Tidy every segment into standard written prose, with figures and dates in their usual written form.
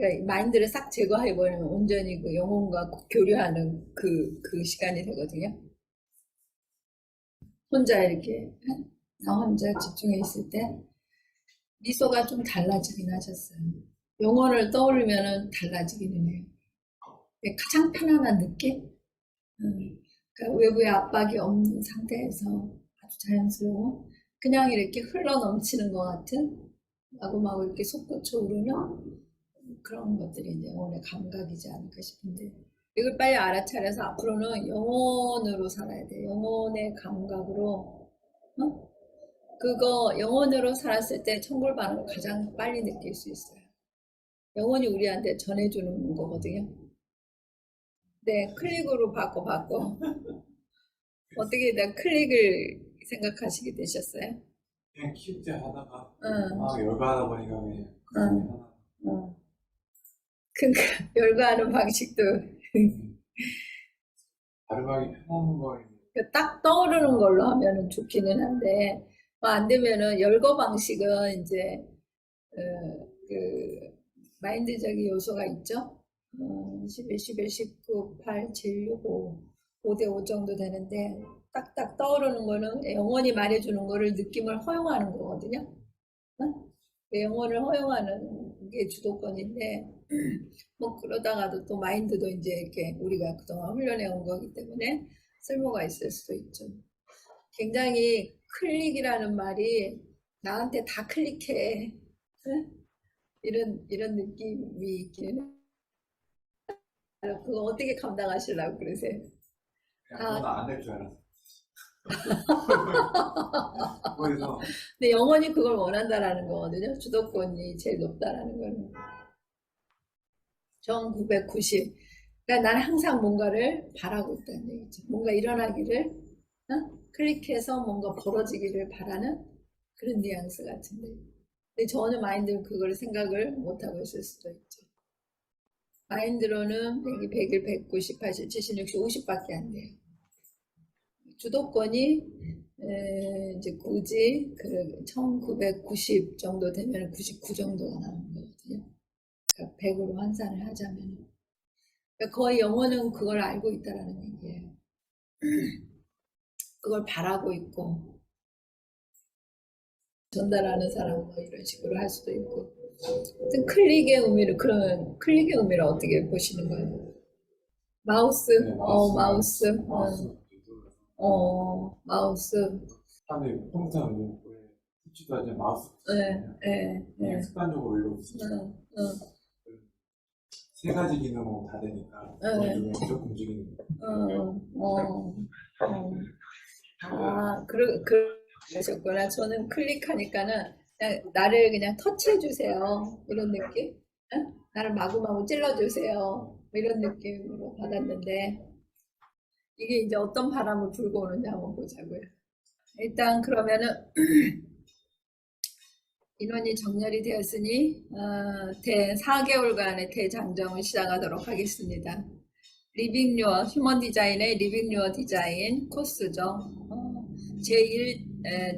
그러니까 마인드를 싹 제거해버리면 온전히 그 영혼과 교류하는 그 시간이 되거든요. 혼자 이렇게, 나 혼자 집중해 있을 때 미소가 좀 달라지긴 하셨어요. 영혼을 떠올리면은 달라지기는 해요. 가장 편안한 느낌? 그러니까 외부의 압박이 없는 상태에서 아주 자연스러워. 그냥 이렇게 흘러 넘치는 것 같은 마구마구 이렇게 솟구쳐 오르는 그런 것들이 이제 영혼의 감각이지 않을까 싶은데 이걸 빨리 알아차려서 앞으로는 영혼으로 살아야 돼. 영혼의 감각으로 어? 그거 영혼으로 살았을 때 천골 반응을 가장 빨리 느낄 수 있어요. 영혼이 우리한테 전해주는 거거든요. 네, 클릭으로 바꿔. 어떻게 다 클릭을 생각하시게 되셨어요? 그냥 키우때 하다가 응, 열받아 보니까 그냥 응, 응. 그러니까 열거하는 방식도 바르바기 편한 거에 딱 떠오르는 걸로 하면은 좋기는 한데 안 되면은 열거 방식은 이제 그 마인드적인 요소가 있죠. 11, 11, 19, 8, 7, 6, 5대 5 정도 되는데 딱딱 떠오르는 거는 영혼이 말해주는 거를 느낌을 허용하는 거거든요. 영혼을 허용하는 게 주도권인데 뭐 그러다가도 또 마인드도 이제 이렇게 우리가 그동안 훈련해 온 거기 때문에 쓸모가 있을 수도 있죠. 굉장히 클릭이라는 말이 나한테 다 클릭해. 응? 이런 느낌이 있기는 그거 어떻게 감당하시려고 그러세요? 그건 안 될 줄 알았어. 그래서 근데 영원히 그걸 원한다라는 거거든요. 주도권이 제일 높다라는 거는. 1990. 그러니까 나는 항상 뭔가를 바라고 있다는 얘기죠. 뭔가 일어나기를, 클릭해서 뭔가 벌어지기를 바라는 그런 뉘앙스 같은데. 근데 저는 마인드는 그걸 생각을 못하고 있을 수도 있죠. 마인드로는 100일, 190, 80, 70, 60, 50밖에 안 돼요. 주도권이 이제 굳이 그 1990 정도 되면 99 정도가 나오는 거거든요. 그러니까 100으로 환산을 하자면. 그러니까 거의 영혼은 그걸 알고 있다라는 얘기예요. 그걸 바라고 있고 전달하는 사람 뭐 이런 식으로 할 수도 있고. 하여튼 클릭의 의미를 그런 클릭의 의미를 어떻게 보시는 거예요? 마우스, 네, 마우스, 마우스. 사람들이 컴퓨터 붙지도 않지 마우스 그냥 습관적으로 이러고 있어요. 세 가지 기능은 다 되니까 그걸 중에 무조건 움직이는 그러셨구나. 저는 클릭하니까는 그냥 나를 그냥 터치해주세요. 이런 느낌? 나를 마구마구 찔러주세요. 뭐 이런 느낌으로 받았는데 이게 이제 어떤 바람을 불고 오는지 한번 보자고요. 일단 그러면은 인원이 정렬이 되었으니 4개월간의 대장정을 시작하도록 하겠습니다. 리빙 유어, 휴먼 디자인의 리빙 유어 디자인 코스죠.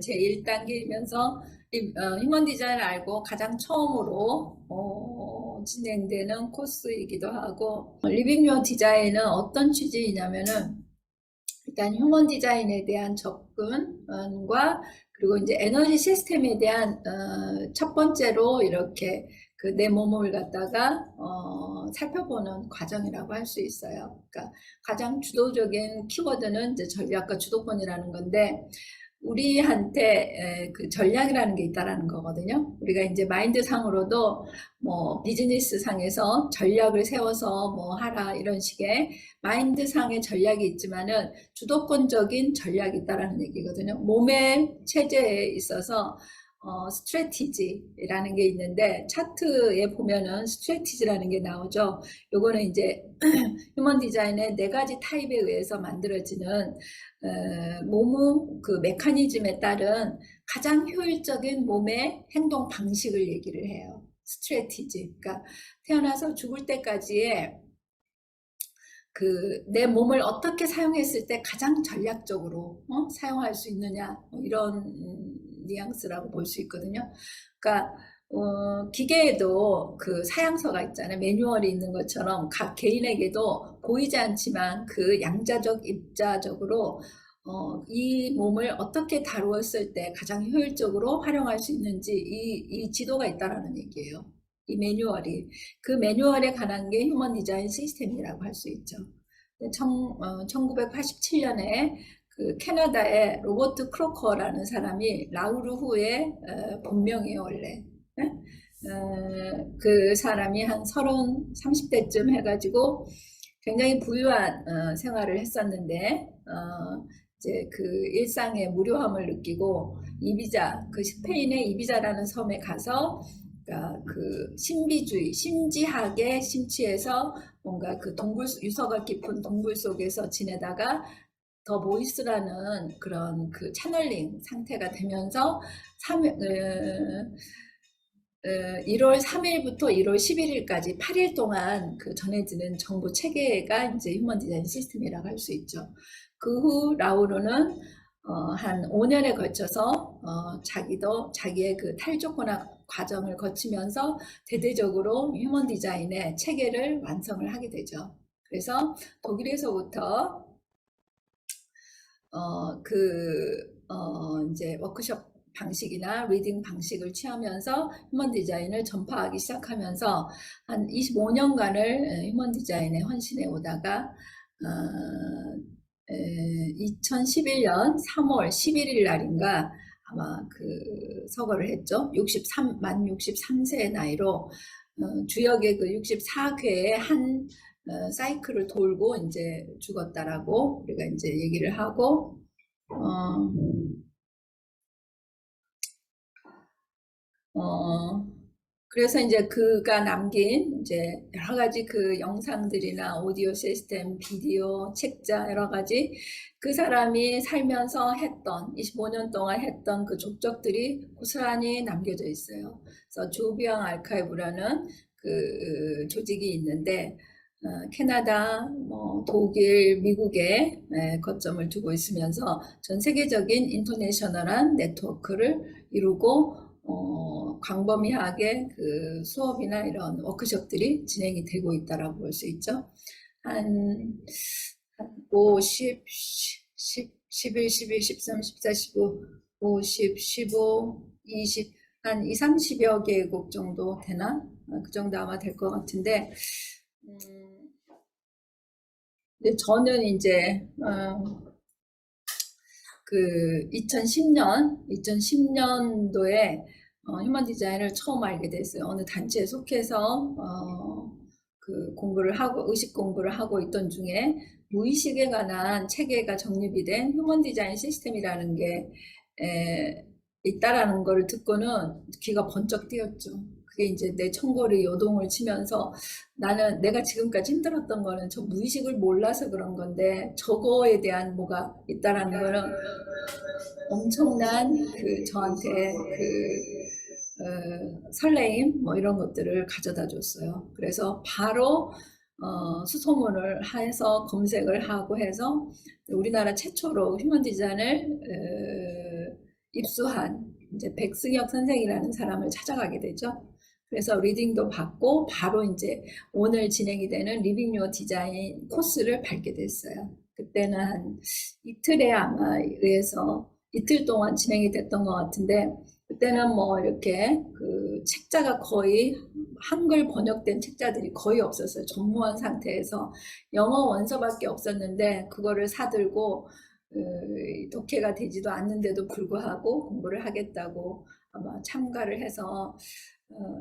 제1단계이면서 휴먼 디자인을 알고 가장 처음으로 진행되는 코스이기도 하고 리빙 유어 디자인은 어떤 취지이냐면은 일단 휴먼 디자인에 대한 접근과 그리고 이제 에너지 시스템에 대한 첫 번째로 이렇게 그 내 몸을 갖다가 살펴보는 과정이라고 할 수 있어요. 그러니까 가장 주도적인 키워드는 이제 전략과 주도권이라는 건데 우리한테 그 전략이라는 게 있다라는 거거든요. 우리가 이제 마인드 상으로도 뭐 비즈니스 상에서 전략을 세워서 뭐 하라 이런 식의 마인드 상의 전략이 있지만은 주도권적인 전략이 있다라는 얘기거든요. 몸의 체제에 있어서 스트래티지라는 게 있는데 차트에 보면은 스트래티지라는 게 나오죠. 요거는 이제 휴먼 디자인의 4가지 타입에 의해서 만들어지는 몸의 그 메커니즘에 따른 가장 효율적인 몸의 행동 방식을 얘기를 해요. 스트래티지. 그러니까 태어나서 죽을 때까지의 그 내 몸을 어떻게 사용했을 때 가장 전략적으로 사용할 수 있느냐 이런 뉘앙스라고 볼 수 있거든요. 그러니까 기계에도 그 사양서가 있잖아요. 매뉴얼이 있는 것처럼 각 개인에게도 보이지 않지만 그 양자적, 입자적으로 이 몸을 어떻게 다루었을 때 가장 효율적으로 활용할 수 있는지 이 지도가 있다라는 얘기예요. 이 매뉴얼이. 그 매뉴얼에 관한 게 휴먼 디자인 시스템이라고 할 수 있죠. 1987년에 그 캐나다의 로버트 크로커라는 사람이 라우르후의 본명이에요, 원래. 그 사람이 한 30대쯤 해가지고 굉장히 부유한 생활을 했었는데 이제 그 일상의 무료함을 느끼고 이비자, 그 스페인의 이비자라는 섬에 가서 그러니까 그 신비주의, 신지학에 심취해서 뭔가 그 유서가 깊은 동굴 속에서 지내다가 더 보이스라는 그런 그 채널링 상태가 되면서 1월 3일부터 1월 11일까지 8일 동안 그 전해지는 정보 체계가 이제 휴먼 디자인 시스템이라고 할 수 있죠. 그 후 라우르는 한 5년에 걸쳐서 자기의 그 탈족문화 과정을 거치면서 대대적으로 휴먼 디자인의 체계를 완성을 하게 되죠. 그래서 독일에서부터 이제 워크숍 방식이나 리딩 방식을 취하면서 휴먼 디자인을 전파하기 시작하면서 한 25년간을 휴먼 디자인에 헌신해 오다가 2011년 3월 11일 날인가 아마 그 서거를 했죠. 만 63세의 나이로 주역의 그 64회의 한 사이클을 돌고 이제 죽었다라고 우리가 이제 얘기를 하고 그래서 이제 그가 남긴 이제 여러 가지 그 영상들이나 오디오 시스템, 비디오, 책자 여러 가지 그 사람이 살면서 했던 25년 동안 했던 그 족적들이 고스란히 남겨져 있어요. 그래서 조비앙 아카이브라는 그 조직이 있는데 캐나다, 독일, 미국에 거점을 두고 있으면서 전 세계적인 인터내셔널한 네트워크를 이루고 광범위하게 그 수업이나 이런 워크숍들이 진행이 되고 있다라고 볼 수 있죠. 한 5, 10, 11, 12, 13, 14, 15, 50, 15, 20, 한 2, 30여 개국 정도 되나? 그 정도 아마 될 것 같은데, 저는 이제, 그 2010년도에 휴먼 디자인을 처음 알게 됐어요. 어느 단체에 속해서 그 공부를 하고 의식 공부를 하고 있던 중에 무의식에 관한 체계가 정립이 된 휴먼 디자인 시스템이라는 게 있다라는 걸 듣고는 귀가 번쩍 뜨였죠. 그게 이제 내 천골이 요동을 치면서 나는 내가 지금까지 힘들었던 거는 저 무의식을 몰라서 그런 건데 저거에 대한 뭐가 있다라는 거는 엄청난 그 저한테 설레임 뭐 이런 것들을 가져다 줬어요. 그래서 바로 수소문을 해서 검색을 하고 해서 우리나라 최초로 휴먼 디자인을 입수한 이제 백승혁 선생이라는 사람을 찾아가게 되죠. 그래서 리딩도 받고 바로 이제 오늘 진행이 되는 리빙 유어 디자인 코스를 밟게 됐어요. 그때는 한 이틀에 아마 의해서 이틀 동안 진행이 됐던 것 같은데 그때는 뭐 이렇게 그 책자가 거의 한글 번역된 책자들이 거의 없었어요. 전무한 상태에서 영어 원서밖에 없었는데 그거를 사들고 독해가 되지도 않는데도 불구하고 공부를 하겠다고 아마 참가를 해서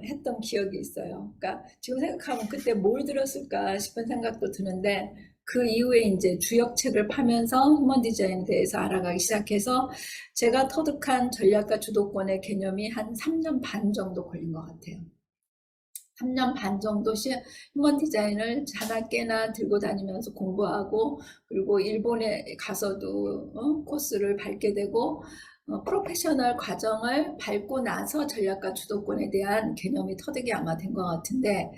했던 기억이 있어요. 그러니까 지금 생각하면 그때 뭘 들었을까 싶은 생각도 드는데 그 이후에 이제 주역책을 파면서 휴먼 디자인에 대해서 알아가기 시작해서 제가 터득한 전략과 주도권의 개념이 한 3년 반 정도 걸린 것 같아요. 3년 반 정도 휴먼 디자인을 자나 깨나 들고 다니면서 공부하고 그리고 일본에 가서도 코스를 밟게 되고 프로페셔널 과정을 밟고 나서 전략과 주도권에 대한 개념이 터득이 아마 된 것 같은데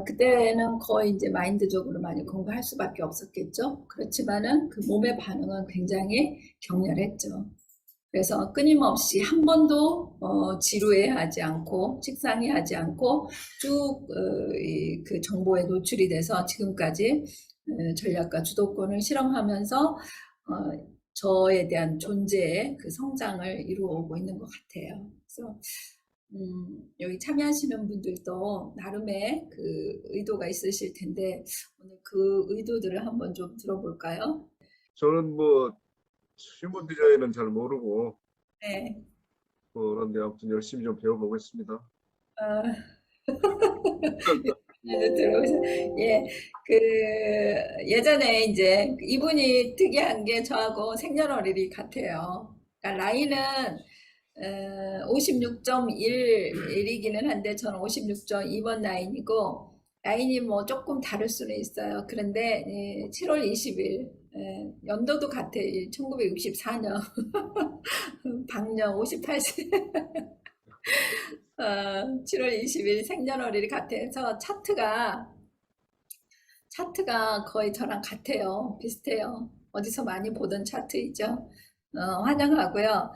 그때는 거의 이제 마인드적으로 많이 공부할 수밖에 없었겠죠. 그렇지만은 그 몸의 반응은 굉장히 격렬했죠. 그래서 끊임없이 한 번도 지루해하지 않고 식상해하지 않고 쭉 그 정보에 노출이 돼서 지금까지 전략과 주도권을 실험하면서 저에 대한 존재의 그 성장을 이루어오고 있는 것 같아요. 그래서 여기 참여하시는 분들도 나름의 그 의도가 있으실 텐데 오늘 그 의도들을 한번 좀 들어볼까요? 저는 뭐 휴먼 디자인은 잘 모르고 네. 그런데 아무튼 열심히 좀 배워보겠습니다. 아, 예, 그 예전에 이제 이분이 특이한 게 저하고 생년월일이 같아요. 그러니까 라인은 56.1이기는 한데 저는 56.2번 라인이고 라인이 뭐 조금 다를 수는 있어요. 그런데 7월 20일 연도도 같아요. 1964년 방년 58세 7월 20일 생년월일이 같아서 차트가 거의 저랑 같아요. 비슷해요. 어디서 많이 보던 차트이죠. 환영하고요.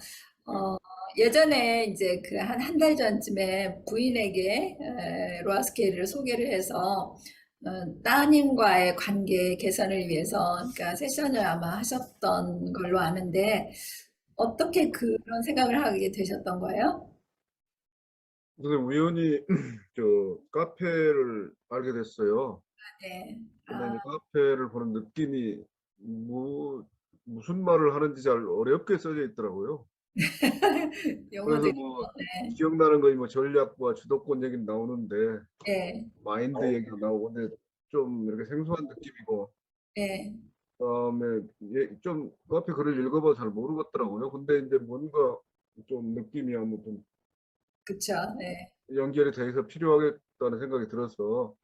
예전에 이제 그 한 달 전쯤에 부인에게 로아스케일을 소개를 해서 따님과의 관계 개선을 위해서 그러니까 세션을 아마 하셨던 걸로 아는데 어떻게 그런 생각을 하게 되셨던 거예요? 선생님 우연히 저 카페를 알게 됐어요. 네. 근데 아, 이제 카페를 보는 느낌이 무슨 말을 하는지 잘 어렵게 써져 있더라고요. 영어도 그래서 있고, 뭐 네. 기억나는 거이 뭐 전략과 주도권 얘기 나오는데 네. 마인드 얘기가 나오고 근데 좀 이렇게 생소한 느낌이고 네. 그다음에 좀 카페 글을 읽어봐 잘 모르겠더라고요. 근데 이제 뭔가 좀 느낌이 아무튼 그쵸. 네. 연결이 돼서 필요하겠다는 생각이 들어서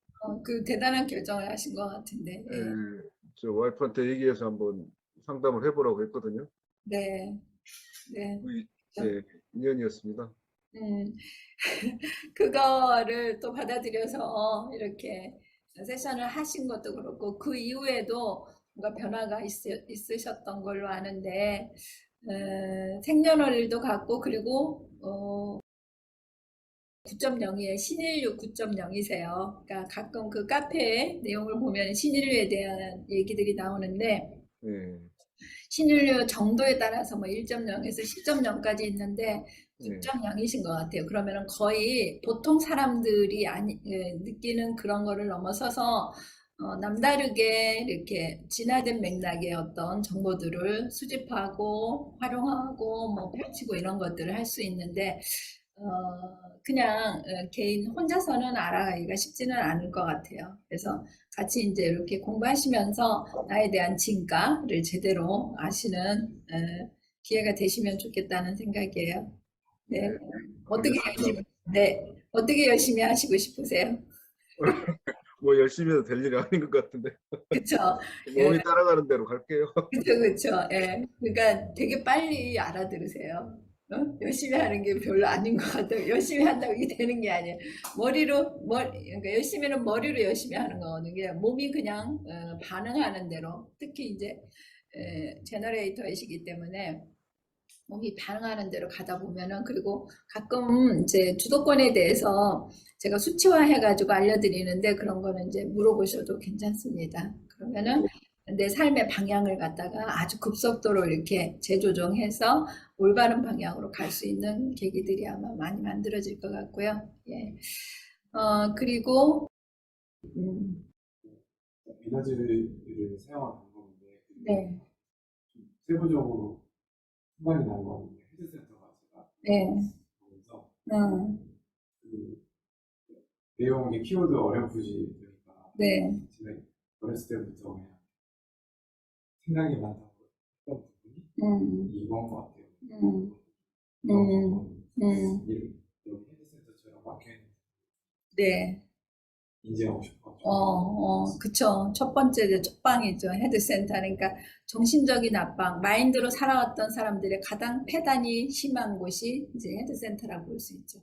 그 대단한 결정을 하신 것 같은데. 예. 저 와이프한테 얘기해서 한번 상담을 해보라고 했거든요. 네. 네. 그 그쵸. 예, 인연이었습니다. 음, 그거를 또 받아들여서 이렇게 세션을 하신 것도 그렇고, 그 이후에도 뭔가 변화가 있으셨던 걸로 아는데, 생년월일도 같고, 그리고, 9.0이에요. 신인류 9.0이세요. 그러니까 가끔 그 카페 내용을 보면 신인류에 대한 얘기들이 나오는데, 예, 신인류 정도에 따라서 뭐 1.0에서 10.0까지 있는데 예, 9.0이신 것 같아요. 그러면은 거의 보통 사람들이 느끼는 그런 거를 넘어서서 남다르게 이렇게 진화된 맥락의 어떤 정보들을 수집하고 활용하고 뭐 펼치고 이런 것들을 할 수 있는데 그냥 개인 혼자서는 알아가기가 쉽지는 않을 것 같아요. 그래서 같이 이제 이렇게 공부하시면서 나에 대한 진가를 제대로 아시는 기회가 되시면 좋겠다는 생각이에요. 네. 네, 어떻게 알겠습니다. 열심히, 네. 어떻게 열심히 하시고 싶으세요? 뭐 열심히 해도 될 일이 아닌 것 같은데 그쵸? 예, 몸이 따라가는 대로 갈게요. 그쵸, 그쵸. 예. 그러니까 되게 빨리 알아들으세요. 열심히 하는 게 별로 아닌 것 같아요. 열심히 한다고 이게 되는 게 아니에요. 그러니까 열심히는 머리로 열심히 하는 거거든요. 몸이 그냥 반응하는 대로. 특히 이제 제너레이터이시기 때문에 몸이 반응하는 대로 가다 보면은 그리고 가끔 이제 주도권에 대해서 제가 수치화해가지고 알려드리는데 그런 거는 이제 물어보셔도 괜찮습니다. 그러면은 내 삶의 방향을 갖다가 아주 급속도로 이렇게 재조정해서 올바른 방향으로 갈 수 있는 계기들이 아마 많이 만들어질 것 같고요. 예. 그리고 음, 미닫이를 사용하는 방법인데 네, 세부적으로 생각이 나는 건 헤드센터가 제가 네, 보면서 음, 그 내용의 키워드 어렴풋이 되니까 네, 제가 어렸을 때부터 그냥 생각이 많다고 했던 부분이 음, 이건 것 같아요. 음, 이런 음, 부분 음, 여기 헤드센터처럼 막혀있는 네. 인지하고 싶어가지고 그쵸. 첫 번째, 첫 방이죠. 헤드센터. 그러니까 정신적인 압박, 마인드로 살아왔던 사람들의 가장 폐단이 심한 곳이 이제 헤드센터라고 볼 수 있죠.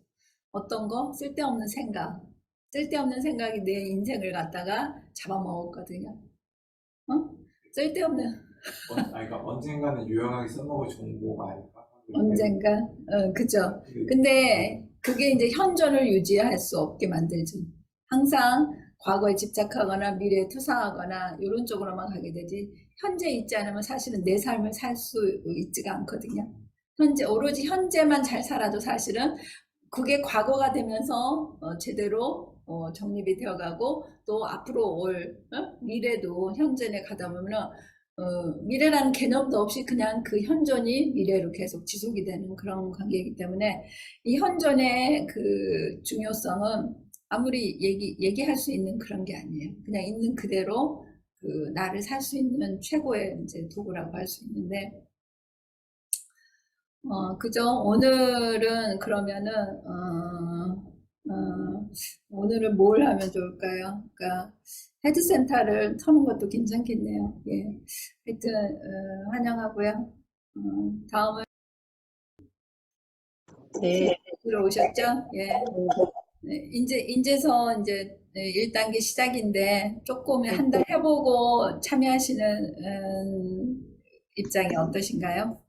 어떤 거? 쓸데없는 생각. 쓸데없는 생각이 내 인생을 갖다가 잡아먹었거든요. 어? 쓸데없는, 그러니까 언젠가는 유용하게 써먹을 정보가 아닐까. 언젠가, 그죠. 근데 그게 이제 현존을 유지할 수 없게 만들죠. 항상 과거에 집착하거나 미래에 투사하거나 이런 쪽으로만 가게 되지, 현재 있지 않으면 사실은 내 삶을 살 수 있지가 않거든요. 현재, 오로지 현재만 잘 살아도 사실은 그게 과거가 되면서 제대로 정립이 되어가고, 또 앞으로 올 미래도 현존에 가다 보면은 미래라는 개념도 없이 그냥 그 현존이 미래로 계속 지속이 되는 그런 관계이기 때문에, 이 현존의 그 중요성은 아무리 얘기할 수 있는 그런 게 아니에요. 그냥 있는 그대로 그 나를 살 수 있는 최고의 이제 도구라고 할 수 있는데, 그죠? 오늘은 그러면은, 오늘은 뭘 하면 좋을까요? 그러니까, 헤드센터를 터는 것도 괜찮겠네요. 예. 하여튼, 환영하고요. 다음은 네, 들어오셨죠? 예. 네, 이제서 이제 1단계 시작인데, 조금 한 달 해보고 참여하시는, 입장이 어떠신가요?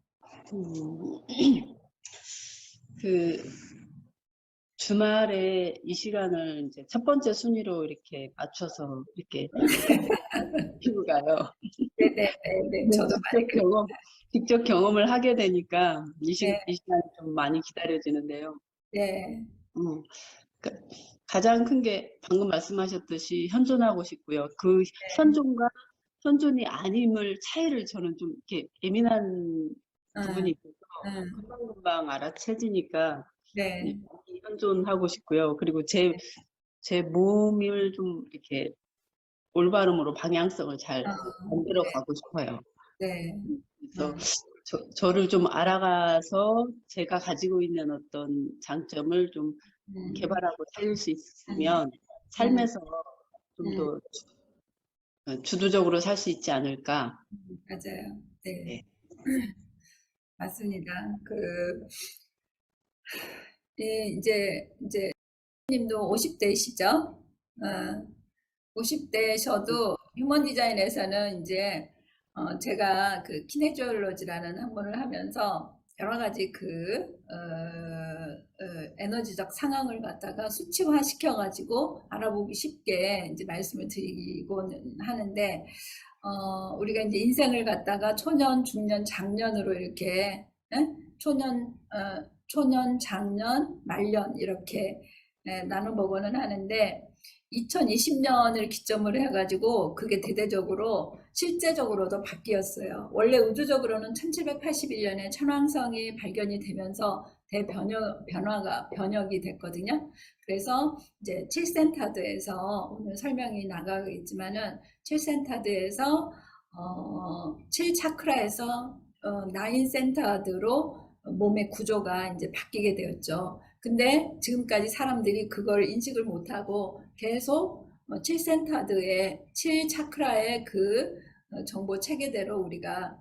그 주말에 이 시간을 이제 첫 번째 순위로 이렇게 맞춰서 이렇게 피고 가요. 네네네. 저도 많이 직접 경험을 하게 되니까 이 네. 시간이 좀 많이 기다려지는데요. 네. 음, 그러니까 가장 큰 게 방금 말씀하셨듯이 현존하고 싶고요. 그 현존과 현존이 아님을 차이를 저는 좀 이렇게 예민한 부분이 있어서 금방금방 알아채지니까 네. 현존하고 싶고요. 그리고 제 몸을 좀 이렇게 올바름으로 방향성을 잘 만들어 가고 싶어요. 네. 그래서 저를 좀 알아가서 제가 가지고 있는 어떤 장점을 좀 개발하고 살릴 수 있으면 삶에서 좀 더 주도적으로 살 수 있지 않을까. 맞아요. 네. 네. 맞습니다. 예, 이제 님도 50대이시죠? 50대셔도 휴먼 디자인에서는 이제 제가 그 키네지올로지라는 학문을 하면서 여러 가지 에너지적 상황을 갖다가 수치화 시켜가지고 알아보기 쉽게 이제 말씀을 드리고는 하는데, 우리가 이제 인생을 갖다가 초년, 중년, 장년으로 이렇게, 예? 초년, 장년, 말년 이렇게 나눠보고는 하는데, 2020년을 기점으로 해가지고 그게 대대적으로 실제적으로도 바뀌었어요. 원래 우주적으로는 1781년에 천왕성이 발견이 되면서 변혁이 됐거든요. 그래서 이제 7센타드에서 오늘 설명이 나가겠지만은 7센타드에서 7차크라에서 9센타드로 몸의 구조가 이제 바뀌게 되었죠. 근데 지금까지 사람들이 그걸 인식을 못하고 계속 7센타드의 7차크라의 그 정보 체계대로 우리가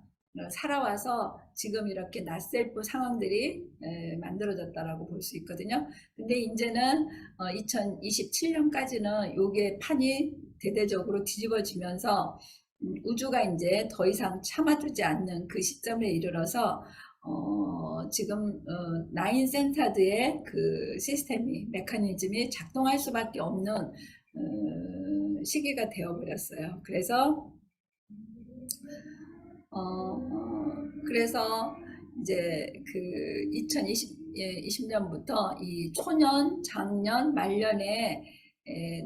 살아와서 지금 이렇게 낯설프 상황들이 만들어졌다라고 볼 수 있거든요. 근데 이제는 2027년까지는 요게 판이 대대적으로 뒤집어지면서 우주가 이제 더 이상 참아주지 않는 그 시점에 이르러서 지금 9센타드의 그 시스템이 메커니즘이 작동할 수밖에 없는 시기가 되어버렸어요. 그래서 이제 그 2020년부터 이 초년, 장년, 말년의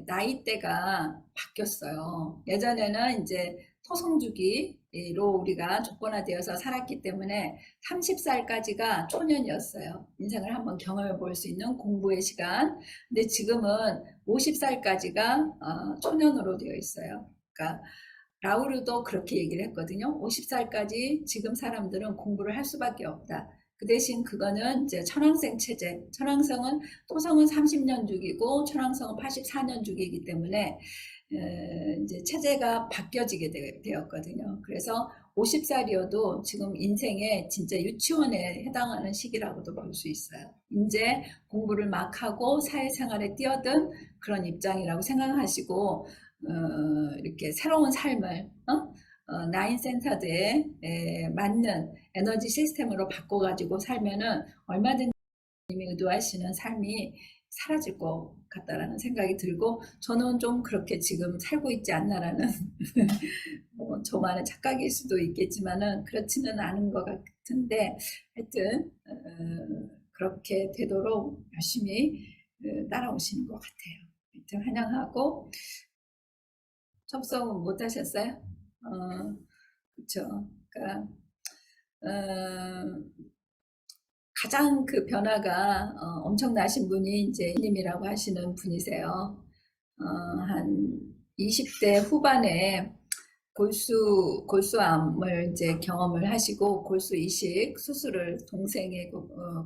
나이대가 바뀌었어요. 예전에는 이제 토성주기로 우리가 조건화되어서 살았기 때문에 30살까지가 초년이었어요. 인생을 한번 경험해 볼 수 있는 공부의 시간. 근데 지금은 50살까지가 초년으로 되어 있어요. 그러니까 라우르도 그렇게 얘기를 했거든요. 50살까지 지금 사람들은 공부를 할 수밖에 없다. 그 대신 그거는 이제 천왕생 체제. 천왕성은 토성은 30년 주기고 천왕성은 84년 주기이기 때문에 이제 체제가 바뀌어지게 되었거든요. 그래서 50살이어도 지금 인생의 진짜 유치원에 해당하는 시기라고도 볼 수 있어요. 이제 공부를 막 하고 사회생활에 뛰어든 그런 입장이라고 생각하시고 이렇게 새로운 삶을 나인 센서드에 맞는 에너지 시스템으로 바꿔가지고 살면은 얼마든지 님이 의도하시는 삶이 사라질 것 같다라는 생각이 들고, 저는 좀 그렇게 지금 살고 있지 않나라는 뭐 저만의 착각일 수도 있겠지만은 그렇지는 않은 것 같은데, 하여튼 그렇게 되도록 열심히 따라오시는 것 같아요. 하여튼 환영하고. 접속은 못 하셨어요? 그쵸. 그러니까 가장 그 변화가 엄청나신 분이 이제 님이라고 하시는 분이세요. 한 20대 후반에 골수암을 이제 경험을 하시고 골수 이식 수술을, 동생의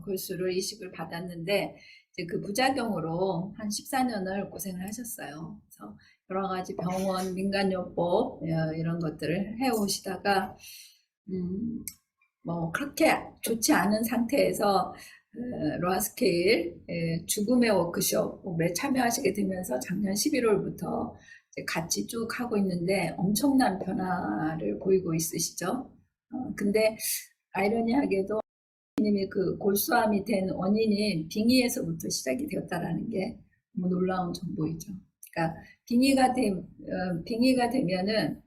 골수를 이식을 받았는데, 이제 그 부작용으로 한 14년을 고생을 하셨어요. 그래서 여러 가지 병원, 민간요법 이런 것들을 해오시다가 뭐 그렇게 좋지 않은 상태에서 로아스케일 죽음의 워크숍에 참여하시게 되면서 작년 11월부터 같이 쭉 하고 있는데 엄청난 변화를 보이고 있으시죠. 근데 아이러니하게도 님이 그 골수암이 된 원인이 빙의에서부터 시작이 되었다라는 게 너무 놀라운 정보이죠. 그러니까 빙의가 되면은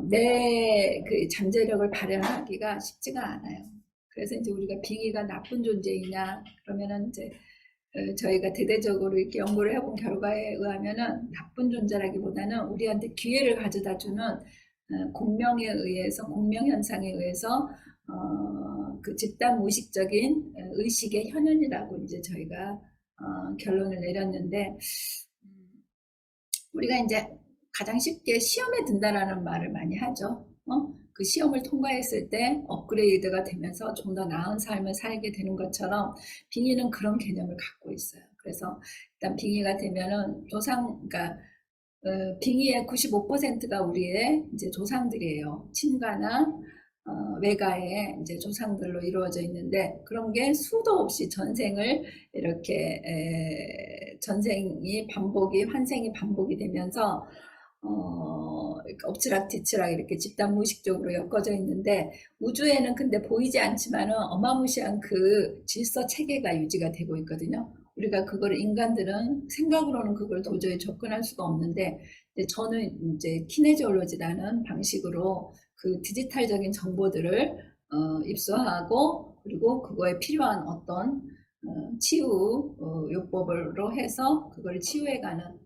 내 그 잠재력을 발현하기가 쉽지가 않아요. 그래서 이제 우리가 빙의가 나쁜 존재이냐 그러면은 이제 저희가 대대적으로 이렇게 연구를 해본 결과에 의하면은 나쁜 존재라기보다는 우리한테 기회를 가져다 주는 공명에 의해서, 공명 현상에 의해서 그 집단 무의식적인 의식의 현현이라고 이제 저희가 결론을 내렸는데, 우리가 이제 가장 쉽게 시험에 든다라는 말을 많이 하죠. 그 시험을 통과했을 때 업그레이드가 되면서 좀 더 나은 삶을 살게 되는 것처럼 빙의는 그런 개념을 갖고 있어요. 그래서 일단 빙의가 되면은 그러니까 빙의의 95%가 우리의 이제 조상들이에요. 친가나 외가의 이제 조상들로 이루어져 있는데, 그런 게 수도 없이 전생을 이렇게 전생이 반복이, 환생이 반복이 되면서 엎치락뒤치락 이렇게 집단 무의식적으로 엮어져 있는데, 우주에는 근데 보이지 않지만은 어마무시한 그 질서 체계가 유지가 되고 있거든요. 우리가 그걸, 인간들은 생각으로는 그걸 도저히 접근할 수가 없는데, 저는 이제 키네지올로지라는 방식으로 그 디지털적인 정보들을 입수하고, 그리고 그거에 필요한 어떤 치유 요법으로 해서 그걸 치유해가는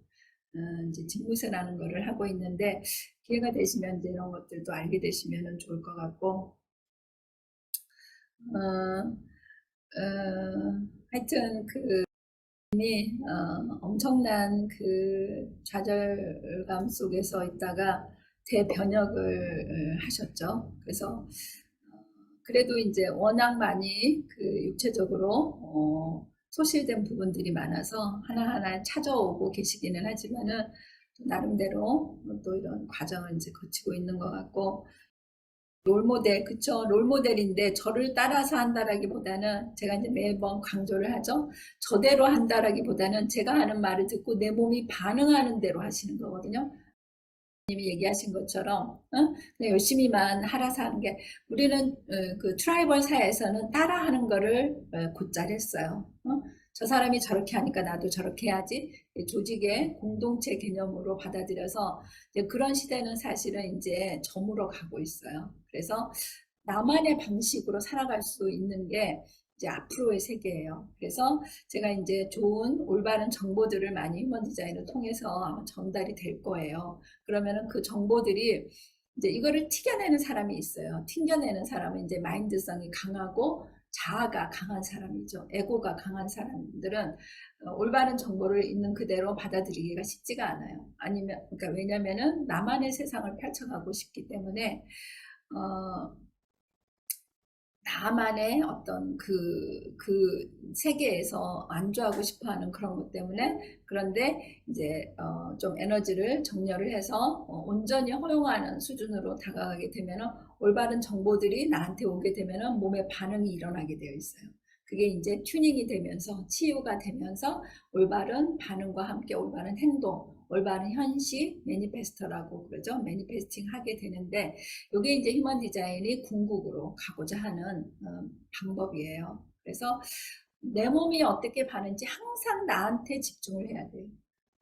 이제 직무세라는 거를 하고 있는데, 기회가 되시면 이제 이런 것들도 알게 되시면 좋을 것 같고, 하여튼 그 엄청난 그 좌절감 속에서 있다가 대변혁을 하셨죠. 그래서 그래도 이제 워낙 많이 그 육체적으로 소실된 부분들이 많아서 하나하나 찾아오고 계시기는 하지만은 나름대로 또 이런 과정을 이제 거치고 있는 것 같고, 롤모델, 그쵸? 롤모델인데 저를 따라서 한다라기보다는, 제가 이제 매번 강조를 하죠. 저대로 한다라기보다는 제가 하는 말을 듣고 내 몸이 반응하는 대로 하시는 거거든요. 님이 얘기하신 것처럼 열심히만 하라서 하는 게, 우리는 그 트라이벌 사회에서는 따라하는 거를 곧잘 했어요. 저 사람이 저렇게 하니까 나도 저렇게 해야지, 조직의 공동체 개념으로 받아들여서 이제 그런 시대는 사실은 이제 저물어 가고 있어요. 그래서 나만의 방식으로 살아갈 수 있는 게 이제 앞으로의 세계예요. 그래서 제가 이제 좋은 올바른 정보들을 많이 휴먼 디자인을 통해서 아마 전달이 될 거예요. 그러면은 그 정보들이 이제 이거를 튀겨내는 사람이 있어요. 튕겨내는 사람은 이제 마인드성이 강하고 자아가 강한 사람이죠. 에고가 강한 사람들은 올바른 정보를 있는 그대로 받아들이기가 쉽지가 않아요. 그러니까 왜냐면은 나만의 세상을 펼쳐가고 싶기 때문에 나만의 어떤 그 세계에서 안주하고 싶어 하는 그런 것 때문에, 그런데 이제 좀 에너지를 정렬을 해서 온전히 허용하는 수준으로 다가가게 되면은, 올바른 정보들이 나한테 오게 되면은 몸의 반응이 일어나게 되어 있어요. 그게 이제 튜닝이 되면서 치유가 되면서 올바른 반응과 함께 올바른 행동, 올바른 현실 매니페스토라고 그러죠. 매니페스팅 하게 되는데 이게 이제 휴먼 디자인이 궁극으로 가고자 하는 방법이에요. 그래서 내 몸이 어떻게 반응인지 항상 나한테 집중을 해야 돼요.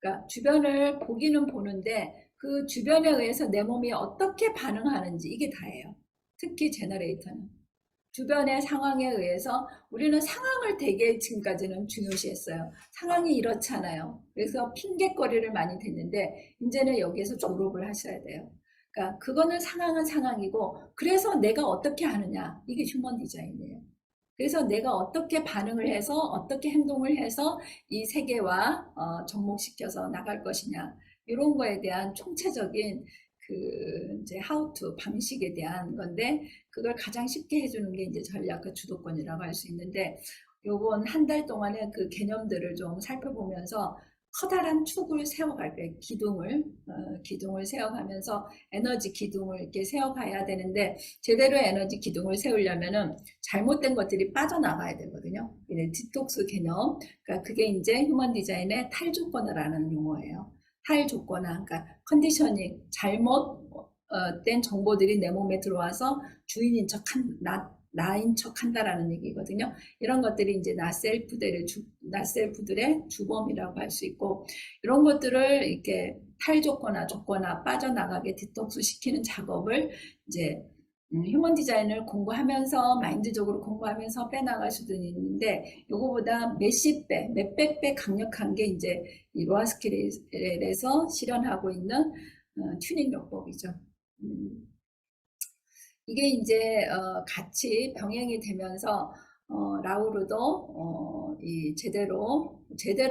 그러니까 주변을 보기는 보는데 그 주변에 의해서 내 몸이 어떻게 반응하는지 이게 다예요. 특히 제너레이터는. 주변의 상황에 의해서 우리는 상황을 되게 지금까지는 중요시했어요. 상황이 이렇잖아요. 그래서 핑계거리를 많이 댔는데 이제는 여기에서 졸업을 하셔야 돼요. 그러니까 그거는 상황은 상황이고 그래서 내가 어떻게 하느냐 이게 휴먼 디자인이에요. 그래서 내가 어떻게 반응을 해서 어떻게 행동을 해서 이 세계와 접목시켜서 나갈 것이냐 이런 거에 대한 총체적인 그 이제 how to 방식에 대한 건데 그걸 가장 쉽게 해주는 게 이제 전략과 주도권이라고 할 수 있는데 요번 한 달 동안에 그 개념들을 좀 살펴보면서 커다란 축을 세워갈 때 기둥을 세워가면서 에너지 기둥을 이렇게 세워가야 되는데 제대로 에너지 기둥을 세우려면은 잘못된 것들이 빠져나가야 되거든요. 디톡스 개념, 그러니까 그게 이제 휴먼 디자인의 탈조건화라는 용어예요. 탈조건화, 그러니까 컨디셔닝, 잘못된 정보들이 내 몸에 들어와서 주인인 나인 척 한다라는 얘기거든요. 이런 것들이 이제 나셀프들의 주범이라고 할 수 있고, 이런 것들을 이렇게 조거나 빠져나가게 디톡스 시키는 작업을 이제 휴먼 디자인을 공부하면서 마인드적으로 공부하면서 빼나갈 수도 있는데 요거보다 몇백 배 강력한 게 이제 이 로아스킬에서 실현하고 있는 튜닝 요법이죠. 이게 이제 같이 병행이 되면서 라우르도 이 제대로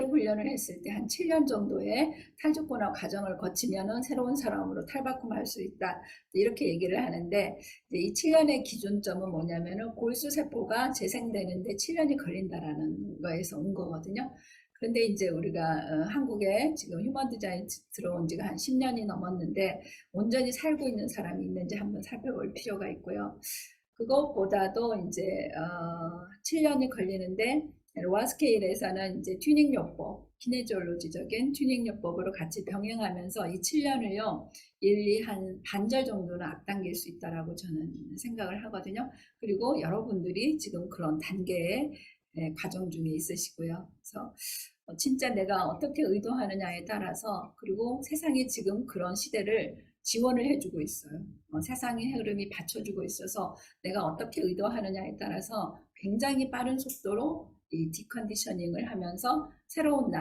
훈련을 했을 때 한 7년 정도의 탈조건화 과정을 거치면은 새로운 사람으로 탈바꿈할 수 있다 이렇게 얘기를 하는데 이 7년의 기준점은 뭐냐면은 골수 세포가 재생되는데 7년이 걸린다라는 거에서 온 거거든요. 그런데 이제 우리가 한국에 지금 휴먼 디자인 들어온 지가 한 10년이 넘었는데 온전히 살고 있는 사람이 있는지 한번 살펴볼 필요가 있고요. 그것보다도 이제 7년이 걸리는데 로아 스케일에서는 이제 튜닝 요법, 키네지올로지적인 튜닝 요법으로 같이 병행하면서 이 7년을요 일리 한 반절 정도는 앞당길 수 있다라고 저는 생각을 하거든요. 그리고 여러분들이 지금 그런 단계의 과정 중에 있으시고요. 그래서 진짜 내가 어떻게 의도하느냐에 따라서 그리고 세상이 지금 그런 시대를 지원을 해주고 있어요. 세상의 흐름이 받쳐주고 있어서 내가 어떻게 의도하느냐에 따라서 굉장히 빠른 속도로 이 디컨디셔닝을 하면서 새로운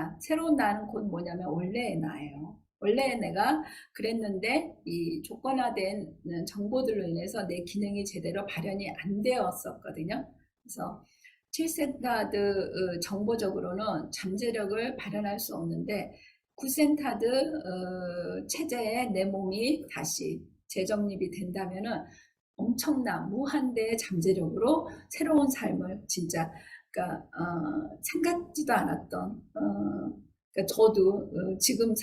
나는 곧 뭐냐면 원래의 나예요. 원래 내가 그랬는데 이 조건화된 정보들로 인해서 내 기능이 제대로 발현이 안 되었었거든요. 그래서 7센타드 정보적으로는 잠재력을 발현할 수 없는데 9센타드 체제에 내 몸이 다시 재정립이 된다면은 엄청난 무한대의 잠재력으로 새로운 삶을 진짜 그러니까 생각지도 않았던 그러니까 저도 지금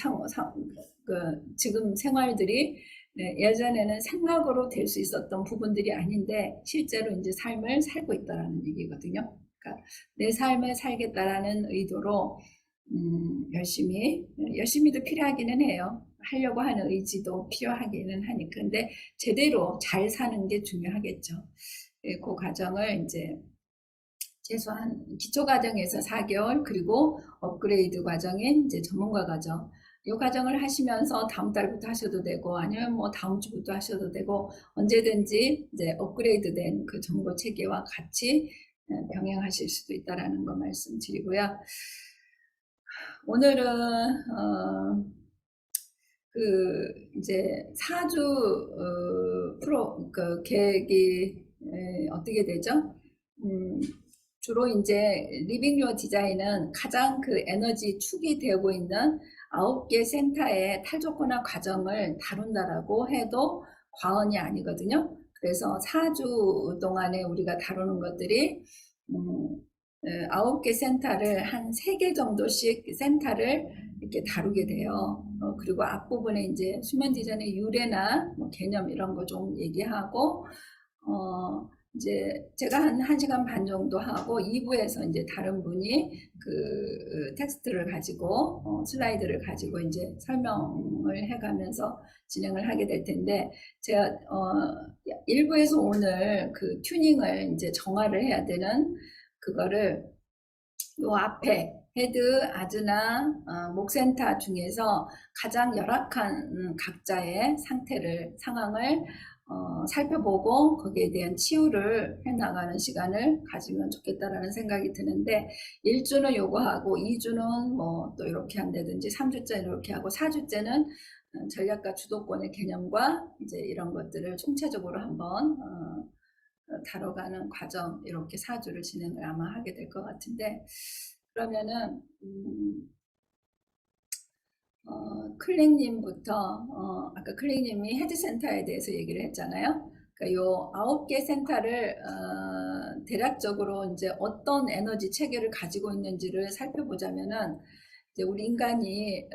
지금 생활들이 예전에는 생각으로 될 수 있었던 부분들이 아닌데 실제로 이제 삶을 살고 있다라는 얘기거든요. 그러니까 내 삶을 살겠다라는 의도로 열심히도 필요하기는 해요. 하려고 하는 의지도 필요하기는 하니까. 근데 제대로 잘 사는 게 중요하겠죠. 그 과정을 이제 최소한 기초 과정에서 4개월 그리고 업그레이드 과정인 이제 전문가 과정. 이 과정을 하시면서 다음 달부터 하셔도 되고 아니면 뭐 다음 주부터 하셔도 되고 언제든지 이제 업그레이드된 그 정보 체계와 같이 병행하실 수도 있다라는 거 말씀드리고요. 오늘은 그 이제 4주 그 계획이 어떻게 되죠? 주로 이제 리빙 유어 디자인은 가장 그 에너지 축이 되고 있는 9개 센터의 탈조건화 과정을 다룬다라고 해도 과언이 아니거든요. 그래서 4주 동안에 우리가 다루는 것들이 9개 센터를 한 3개 정도씩 센터를 이렇게 다루게 돼요. 그리고 앞부분에 이제 수면 디자인의 유래나 뭐 개념 이런 거 좀 얘기하고 이제 제가 한 1시간 반 정도 하고 2부에서 이제 다른 분이 그 텍스트를 가지고 슬라이드를 가지고 이제 설명을 해가면서 진행을 하게 될 텐데 제가 1부에서 오늘 그 튜닝을 이제 정화를 해야 되는 그거를 요 앞에 헤드, 아즈나, 목센터 중에서 가장 열악한 각자의 상황을 살펴보고 거기에 대한 치유를 해나가는 시간을 가지면 좋겠다라는 생각이 드는데 1주는 요거 하고 2주는 뭐 또 이렇게 한다든지 3주째는 이렇게 하고 4주째는 전략과 주도권의 개념과 이제 이런 것들을 총체적으로 한번 다뤄가는 과정 이렇게 4주를 진행을 아마 하게 될 것 같은데 그러면은 클릭님부터 아까 클릭님이 헤드센터에 대해서 얘기를 했잖아요. 그러니까 요 9개 센터를 대략적으로 이제 어떤 에너지 체계를 가지고 있는지를 살펴보자면은 이제 우리 인간이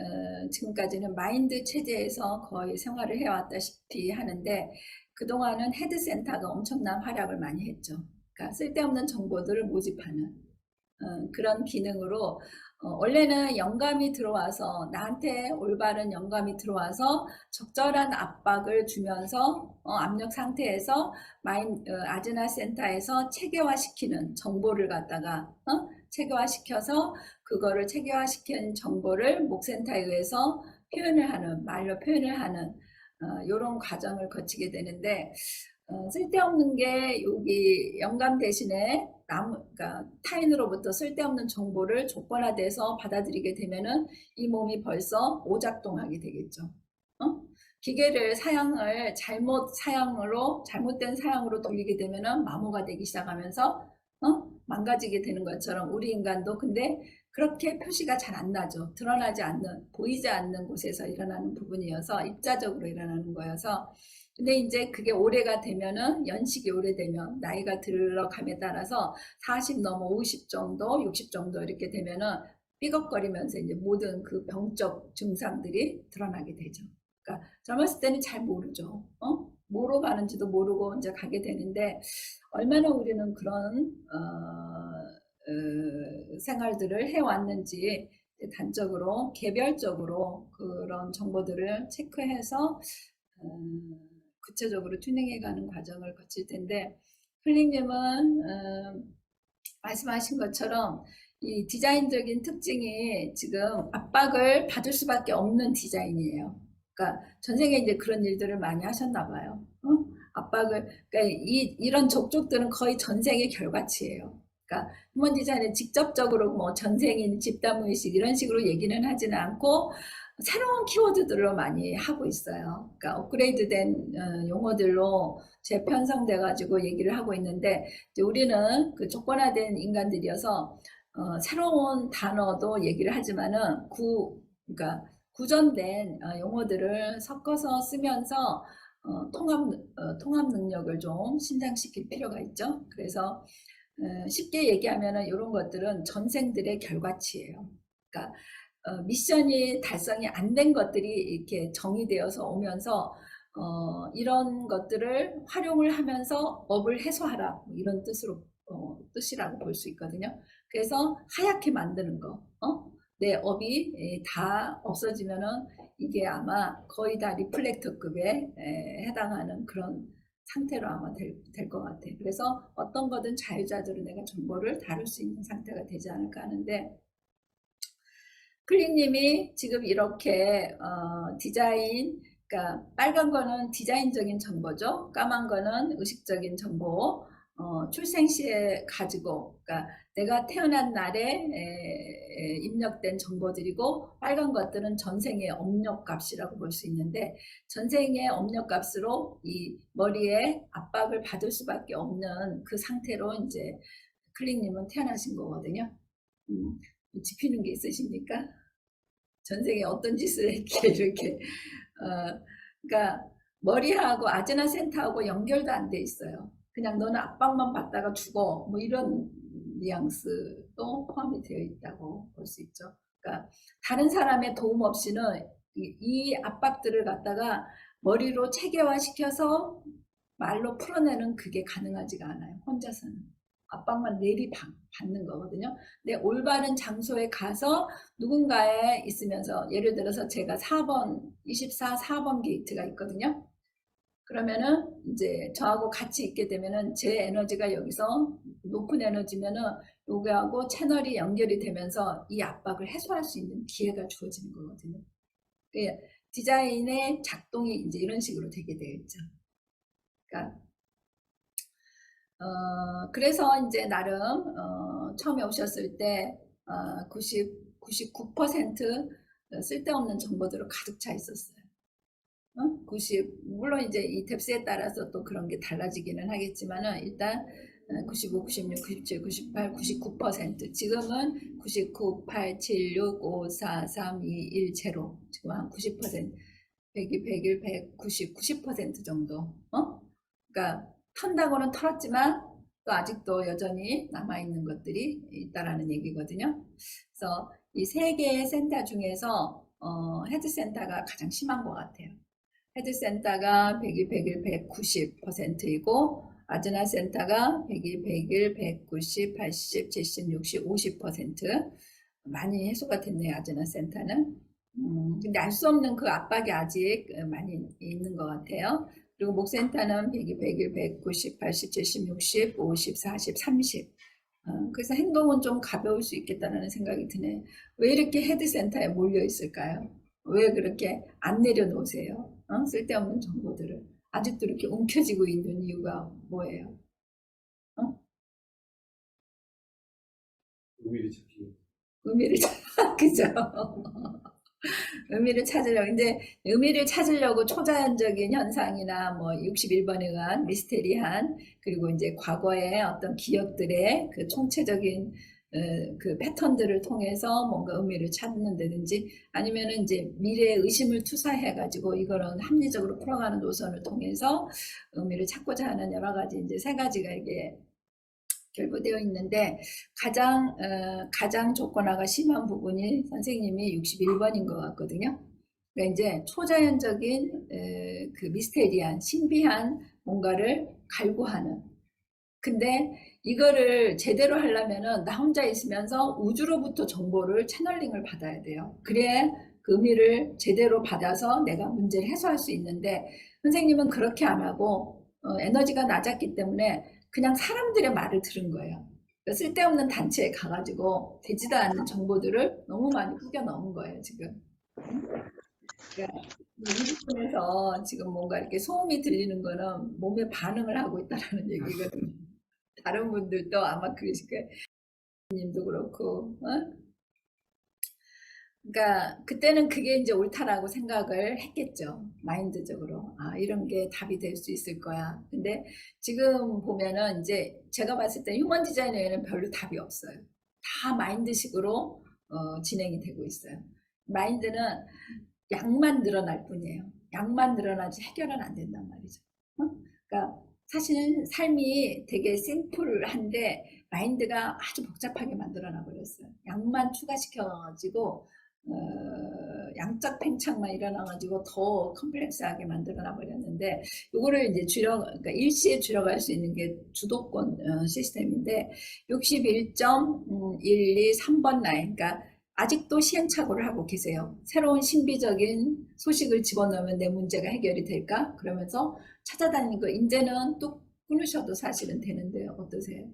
지금까지는 마인드 체제에서 거의 생활을 해왔다시피 하는데 그동안은 헤드센터가 엄청난 활약을 많이 했죠. 그러니까 쓸데없는 정보들을 모집하는 그런 기능으로 원래는 영감이 들어와서 나한테 올바른 영감이 들어와서 적절한 압박을 주면서 압력 상태에서 아즈나 센터에서 체계화시키는 정보를 갖다가 체계화시켜서 그거를 체계화시킨 정보를 목센터에 의해서 말로 표현을 하는 이런 과정을 거치게 되는데 쓸데없는 게 여기 영감 대신에 그러니까 타인으로부터 쓸데없는 정보를 조건화돼서 받아들이게 되면은 이 몸이 벌써 오작동하게 되겠죠. 기계를 잘못된 사양으로 돌리게 되면은 마모가 되기 시작하면서 망가지게 되는 것처럼 우리 인간도 근데 그렇게 표시가 잘 안 나죠. 드러나지 않는, 보이지 않는 곳에서 일어나는 부분이어서 입자적으로 일어나는 거여서 근데 이제 그게 오래가 되면은 연식이 오래되면 나이가 들어감에 따라서 40 넘어 50 정도 60 정도 이렇게 되면은 삐걱거리면서 이제 모든 그 병적 증상들이 드러나게 되죠. 그러니까 젊었을 때는 잘 모르죠. 뭐로 가는지도 모르고 이제 가게 되는데 얼마나 우리는 그런 생활들을 해왔는지 단적으로 개별적으로 그런 정보들을 체크해서 구체적으로 튜닝해가는 과정을 거칠 텐데 클릭님은 말씀하신 것처럼 이 디자인적인 특징이 지금 압박을 받을 수밖에 없는 디자인이에요. 그러니까 전생에 이제 그런 일들을 많이 하셨나 봐요. 압박을 그러니까 이런 족족들은 거의 전생의 결과치예요. 그러니까 휴먼 디자인은 직접적으로 뭐 전생인 집단무의식 이런 식으로 얘기는 하지는 않고 새로운 키워드들로 많이 하고 있어요. 그러니까 업그레이드된 용어들로 재편성돼 가지고 얘기를 하고 있는데 이제 우리는 그 조건화된 인간들이어서 새로운 단어도 얘기를 하지만은 그러니까 구전된 용어들을 섞어서 쓰면서 통합 능력을 좀 신장시킬 필요가 있죠. 그래서 쉽게 얘기하면은 이런 것들은 전생들의 결과치예요. 그러니까 미션이 달성이 안 된 것들이 이렇게 정의되어서 오면서 이런 것들을 활용을 하면서 업을 해소하라 이런 뜻이라고 볼 수 있거든요. 그래서 하얗게 만드는 거, 내 업이 다 없어지면은 이게 아마 거의 다 리플렉터급에 해당하는 그런 상태로 아마 될 것 같아요. 그래서 어떤 거든 자유자재로 내가 정보를 다룰 수 있는 상태가 되지 않을까 하는데 클릭님이 지금 이렇게 디자인, 그러니까 빨간 거는 디자인적인 정보죠. 까만 거는 의식적인 정보, 출생 시에 가지고, 그러니까 내가 태어난 날에 입력된 정보들이고 빨간 것들은 전생의 업력값이라고 볼 수 있는데 전생의 업력값으로 이 머리에 압박을 받을 수밖에 없는 그 상태로 이제 클릭님은 태어나신 거거든요. 짚히는 게 있으십니까? 전생에 어떤 짓을 했기에 이렇게 그러니까 머리하고 아즈나 센터하고 연결도 안 돼 있어요. 그냥 너는 압박만 받다가 죽어 뭐 이런 뉘앙스도 포함이 되어 있다고 볼 수 있죠. 그러니까 다른 사람의 도움 없이는 이 압박들을 갖다가 머리로 체계화시켜서 말로 풀어내는 그게 가능하지가 않아요. 혼자서는. 압박만 내리받는 거거든요. 근데 올바른 장소에 가서 누군가에 있으면서 예를 들어서 제가 4번, 4번 게이트가 있거든요. 그러면은 이제 저하고 같이 있게 되면은 제 에너지가 여기서 높은 에너지면은 요거하고 채널이 연결이 되면서 이 압박을 해소할 수 있는 기회가 주어지는 거거든요. 디자인의 작동이 이제 이런 식으로 되게 되겠죠. 그러니까 그래서 이제 나름 처음에 오셨을 때 99% 쓸데없는 정보들로 가득 차 있었어요. 90 물론 이제 이 뎁스에 따라서 또 그런 게 달라지기는 하겠지만은 일단 95, 96, 97, 98, 99% 지금은 99, 8, 7, 6, 5, 4, 3, 2, 1, 0 지금 한 90% 100일, 100일, 190, 90% 정도 그러니까 턴다고는 털었지만 또 아직도 여전히 남아있는 것들이 있다라는 얘기거든요. 그래서 이 세 개의 센터 중에서 헤드 센터가 가장 심한 것 같아요. 헤드 센터가 100일, 100일, 190%이고 아즈나 센터가 100일, 100일, 190, 80, 70, 60, 50% 많이 해소가 됐네요. 아즈나 센터는. 근데 알 수 없는 그 압박이 아직 많이 있는 것 같아요. 그리고 목 센터는 100일, 100일, 190, 80, 70, 60, 50, 40, 30. 그래서 행동은 좀 가벼울 수 있겠다는 생각이 드네요. 왜 이렇게 헤드 센터에 몰려 있을까요? 왜 그렇게 안 내려놓으세요? 쓸데없는 정보들을. 아직도 이렇게 움켜쥐고 있는 이유가 뭐예요? 의미를 찾기. 의미를 그죠? 의미를 찾으려고 이제 의미를 찾으려고 초자연적인 현상이나 뭐 61번에 의한 미스테리한 그리고 이제 과거의 어떤 기억들의 그 총체적인 그 패턴들을 통해서 뭔가 의미를 찾는다든지 아니면은 이제 미래의 의심을 투사해 가지고 이거는 합리적으로 풀어가는 노선을 통해서 의미를 찾고자 하는 여러 가지 이제 세 가지가 이게 결부되어 있는데 가장 조건화가 심한 부분이 선생님이 61번인 것 같거든요. 그러니까 이제 초자연적인 그 미스테리한 신비한 뭔가를 갈구하는. 근데 이거를 제대로 하려면은 나 혼자 있으면서 우주로부터 정보를 채널링을 받아야 돼요. 그래야 그 의미를 제대로 받아서 내가 문제를 해소할 수 있는데 선생님은 그렇게 안 하고 에너지가 낮았기 때문에 그냥 사람들의 말을 들은 거예요. 그러니까 쓸데없는 단체에 가가지고 되지도 않는 정보들을 너무 많이 꾸겨 넣은 거예요, 지금. 그러니까 이 부분에서 지금 뭔가 이렇게 소음이 들리는 거는 몸에 반응을 하고 있다는 얘기거든요. 다른 분들도 아마 그러실 거예요. 님도 그렇고, 그러니까 그때는 그게 이제 옳다라고 생각을 했겠죠. 마인드적으로. 아, 이런 게 답이 될 수 있을 거야. 근데 지금 보면은 이제 제가 봤을 때 휴먼 디자이너에는 별로 답이 없어요. 다 마인드식으로 진행이 되고 있어요. 마인드는 양만 늘어날 뿐이에요. 양만 늘어나지 해결은 안 된단 말이죠. 그러니까 사실 삶이 되게 심플한데 마인드가 아주 복잡하게 만들어놔 버렸어요. 양만 추가시켜가지고 양적 팽창만 일어나가지고 더 컴플렉스하게 만들어놔 버렸는데 이거를 이제 그러니까 일시에 줄여갈 수 있는 게 주도권 시스템인데 61.123번 라인, 그러니까 아직도 시행착오를 하고 계세요. 새로운 신비적인 소식을 집어넣으면 내 문제가 해결이 될까? 그러면서 찾아다니는 거 이제는 또 끊으셔도 사실은 되는데요. 어떠세요?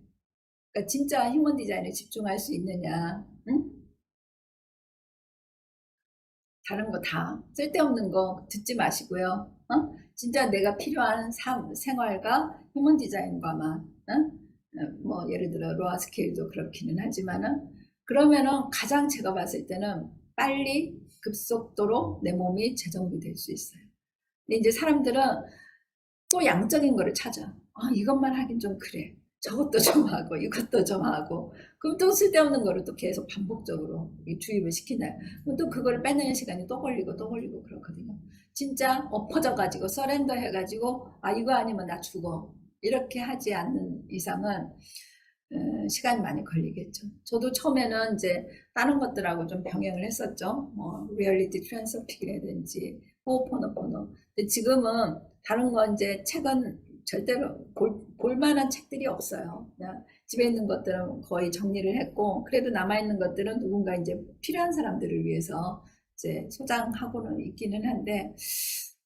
그러니까 진짜 휴먼 디자인에 집중할 수 있느냐? 응? 다른 거 다 쓸데없는 거 듣지 마시고요. 진짜 내가 필요한 생활과 휴먼 디자인과만 뭐 예를 들어 로아 스케일도 그렇기는 하지만은 그러면은 가장 제가 봤을 때는 빨리 급속도로 내 몸이 재정비될 수 있어요. 근데 이제 사람들은 또 양적인 거를 찾아. 이것만 하긴 좀 그래. 저것도 좀 하고 이것도 좀 하고 그럼 또 쓸데없는 거를 또 계속 반복적으로 주입을 시키나요? 그럼 또 그걸 빼내는 시간이 또 걸리고 그렇거든요. 진짜 엎어져 가지고 서렌더 해가지고 이거 아니면 나 죽어 이렇게 하지 않는 이상은 시간이 많이 걸리겠죠. 저도 처음에는 이제 다른 것들하고 좀 병행을 했었죠. 뭐 리얼리티 트랜스피라든지 호호포노포노. 근데 지금은 다른 거 이제 책은 절대로 볼만한 책들이 없어요. 그냥 집에 있는 것들은 거의 정리를 했고, 그래도 남아있는 것들은 누군가 이제 필요한 사람들을 위해서 이제 소장하고는 있기는 한데,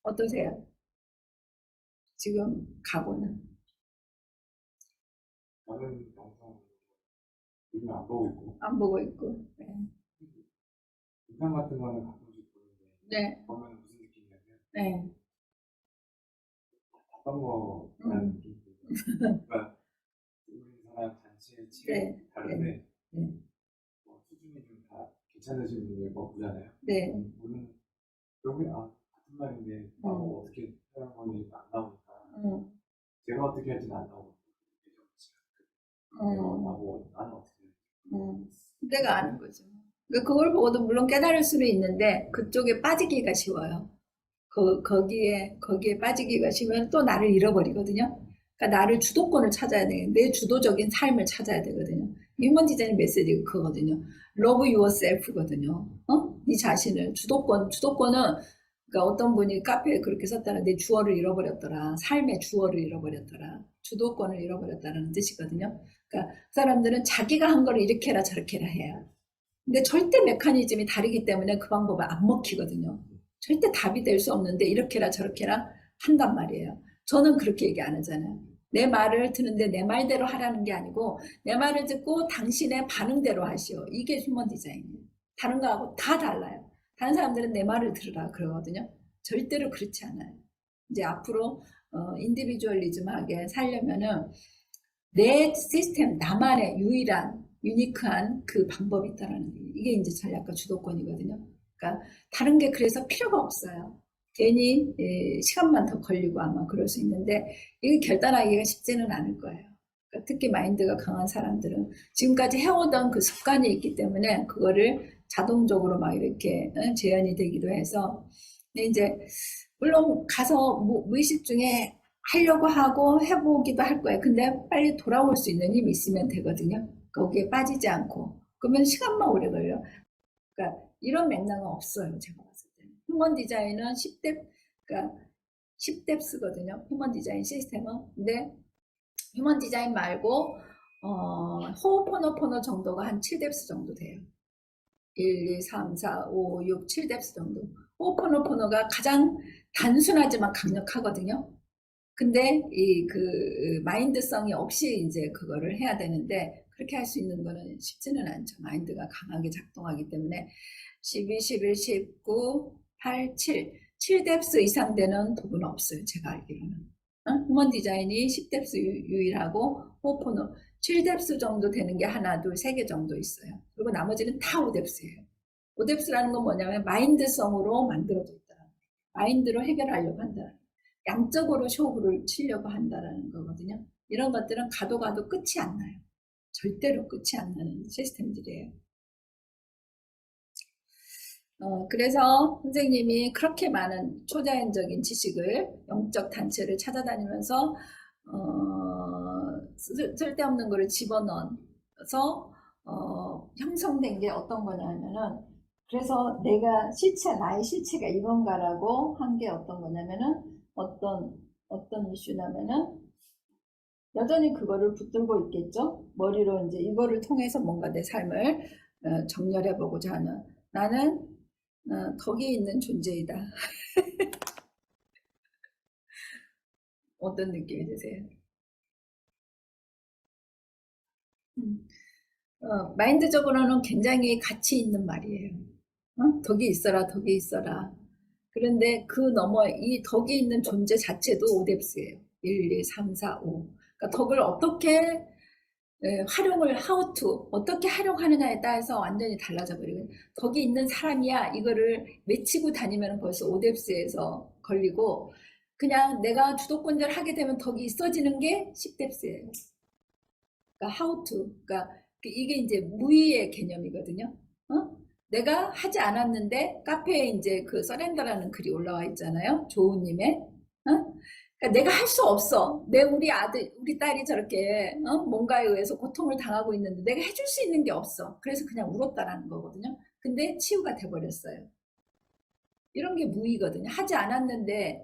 어떠세요? 지금 각오는? 저는 영상 요즘 안 보고 있고 안 보고 있고. 네. 인상 같은 거는 가끔씩 보는데 네. 보면 무슨 느낌이냐면 네. 어떤 거라는 느낌이 들어요. 그러니까 우리나라 잔치의 질이 네. 다른데 네. 뭐 수준이 좀 다 괜찮으신 분들 뭐 보잖아요. 네. 보는 여기 같은 말인데 어떻게 표현한 건지 안 나오니까 제가 어떻게 할지는 안 나오고 내가 나고 나는 어떻게 할지 내가 아는 거죠. 그러니까 그걸 보고도 물론 깨달을 수는 있는데 그쪽에 빠지기가 쉬워요. 거기에 빠지기가 쉬우면 또 나를 잃어버리거든요. 그러니까 나를 주도권을 찾아야 돼. 내 주도적인 삶을 찾아야 되거든요. 휴먼 디자인 메시지가 그거거든요. Love yourself거든요. 네 자신을 주도권은 그러니까 어떤 분이 카페에 그렇게 썼더라. 내 주어를 잃어버렸더라. 삶의 주어를 잃어버렸더라. 주도권을 잃어버렸다는 뜻이거든요. 그러니까 그 사람들은 자기가 한 거를 이렇게 해라 저렇게 해라 해요. 근데 절대 메커니즘이 다르기 때문에 그 방법은 안 먹히거든요. 절대 답이 될 수 없는데 이렇게라 저렇게라 한단 말이에요. 저는 그렇게 얘기 안 하잖아요. 내 말을 듣는데 내 말대로 하라는 게 아니고 내 말을 듣고 당신의 반응대로 하시오. 이게 휴먼 디자인이에요. 다른 거하고 다 달라요. 다른 사람들은 내 말을 들으라 그러거든요. 절대로 그렇지 않아요. 이제 앞으로 인디비주얼리즘하게 살려면은 내 시스템, 나만의 유일한, 유니크한 그 방법이 있다라는 게 이게 이제 전략과 주도권이거든요. 그러니까 다른 게 그래서 필요가 없어요. 괜히 시간만 더 걸리고 아마 그럴 수 있는데 이게 결단하기가 쉽지는 않을 거예요. 그러니까 특히 마인드가 강한 사람들은 지금까지 해오던 그 습관이 있기 때문에 그거를 자동적으로 막 이렇게 재현이 되기도 해서 근데 이제 물론 가서 무의식 중에 하려고 하고 해보기도 할 거예요. 근데 빨리 돌아올 수 있는 힘이 있으면 되거든요. 거기에 빠지지 않고. 그러면 시간만 오래 걸려. 그러니까 이런 맥락은 없어요. 제가 봤을 때는. 휴먼 디자인은 10뎁, 그러니까 10뎁스거든요. 휴먼 디자인 시스템은. 근데 휴먼 디자인 말고 호호포노포노 정도가 한 7뎁스 정도 돼요. 1, 2, 3, 4, 5, 6, 7뎁스 정도. 호호포노포노가 가장 단순하지만 강력하거든요. 근데 그 마인드성이 없이 이제 그거를 해야 되는데 그렇게 할 수 있는 거는 쉽지는 않죠. 마인드가 강하게 작동하기 때문에 12, 11, 19, 8, 7, 7뎁스 이상 되는 도구는 없어요. 제가 알기로는. 휴먼 디자인이 10뎁스 유일하고 호포노 7뎁스 정도 되는 게 하나, 둘, 세 개 정도 있어요. 그리고 나머지는 다 5뎁스예요. 5뎁스라는 건 뭐냐면 마인드성으로 만들어져 있다. 마인드로 해결하려고 한다. 양적으로 쇼부를 치려고 한다는 거거든요. 이런 것들은 가도 끝이 안 나요. 절대로 끝이 안 나는 시스템들이에요. 그래서 선생님이 그렇게 많은 초자연적인 지식을 영적 단체를 찾아다니면서 쓸데없는 거를 집어넣어서 형성된 게 어떤 거냐면은 그래서 내가 나의 실체가 이건가라고 한 게 어떤 거냐면은 어떤 이슈냐면은 여전히 그거를 붙들고 있겠죠. 머리로 이제 이거를 통해서 뭔가 내 삶을 정렬해 보고자 하는 나는 거기 있는 존재이다. 어떤 느낌이 드세요? 마인드적으로는 굉장히 가치 있는 말이에요. 덕이 있어라, 덕이 있어라. 그런데 그 너머 이 덕이 있는 존재 자체도 오뎁스예요. 1, 2, 3, 4, 5. 그러니까 덕을 어떻게 활용을 어떻게 활용하느냐에 따라서 완전히 달라져 버리거든요. 덕이 있는 사람이야 이거를 외치고 다니면 벌써 오뎁스에서 걸리고 그냥 내가 주도권자를 하게 되면 덕이 있어지는 게 10뎁스예요. 그러니까 그러니까 이게 이제 무의의 개념이거든요. 내가 하지 않았는데 카페에 이제 그 서렌더라는 글이 올라와 있잖아요. 조우님의. 그러니까 내가 할 수 없어. 우리 아들, 우리 딸이 저렇게 뭔가에 의해서 고통을 당하고 있는데 내가 해줄 수 있는 게 없어. 그래서 그냥 울었다라는 거거든요. 근데 치유가 돼버렸어요. 이런 게 무의거든요. 하지 않았는데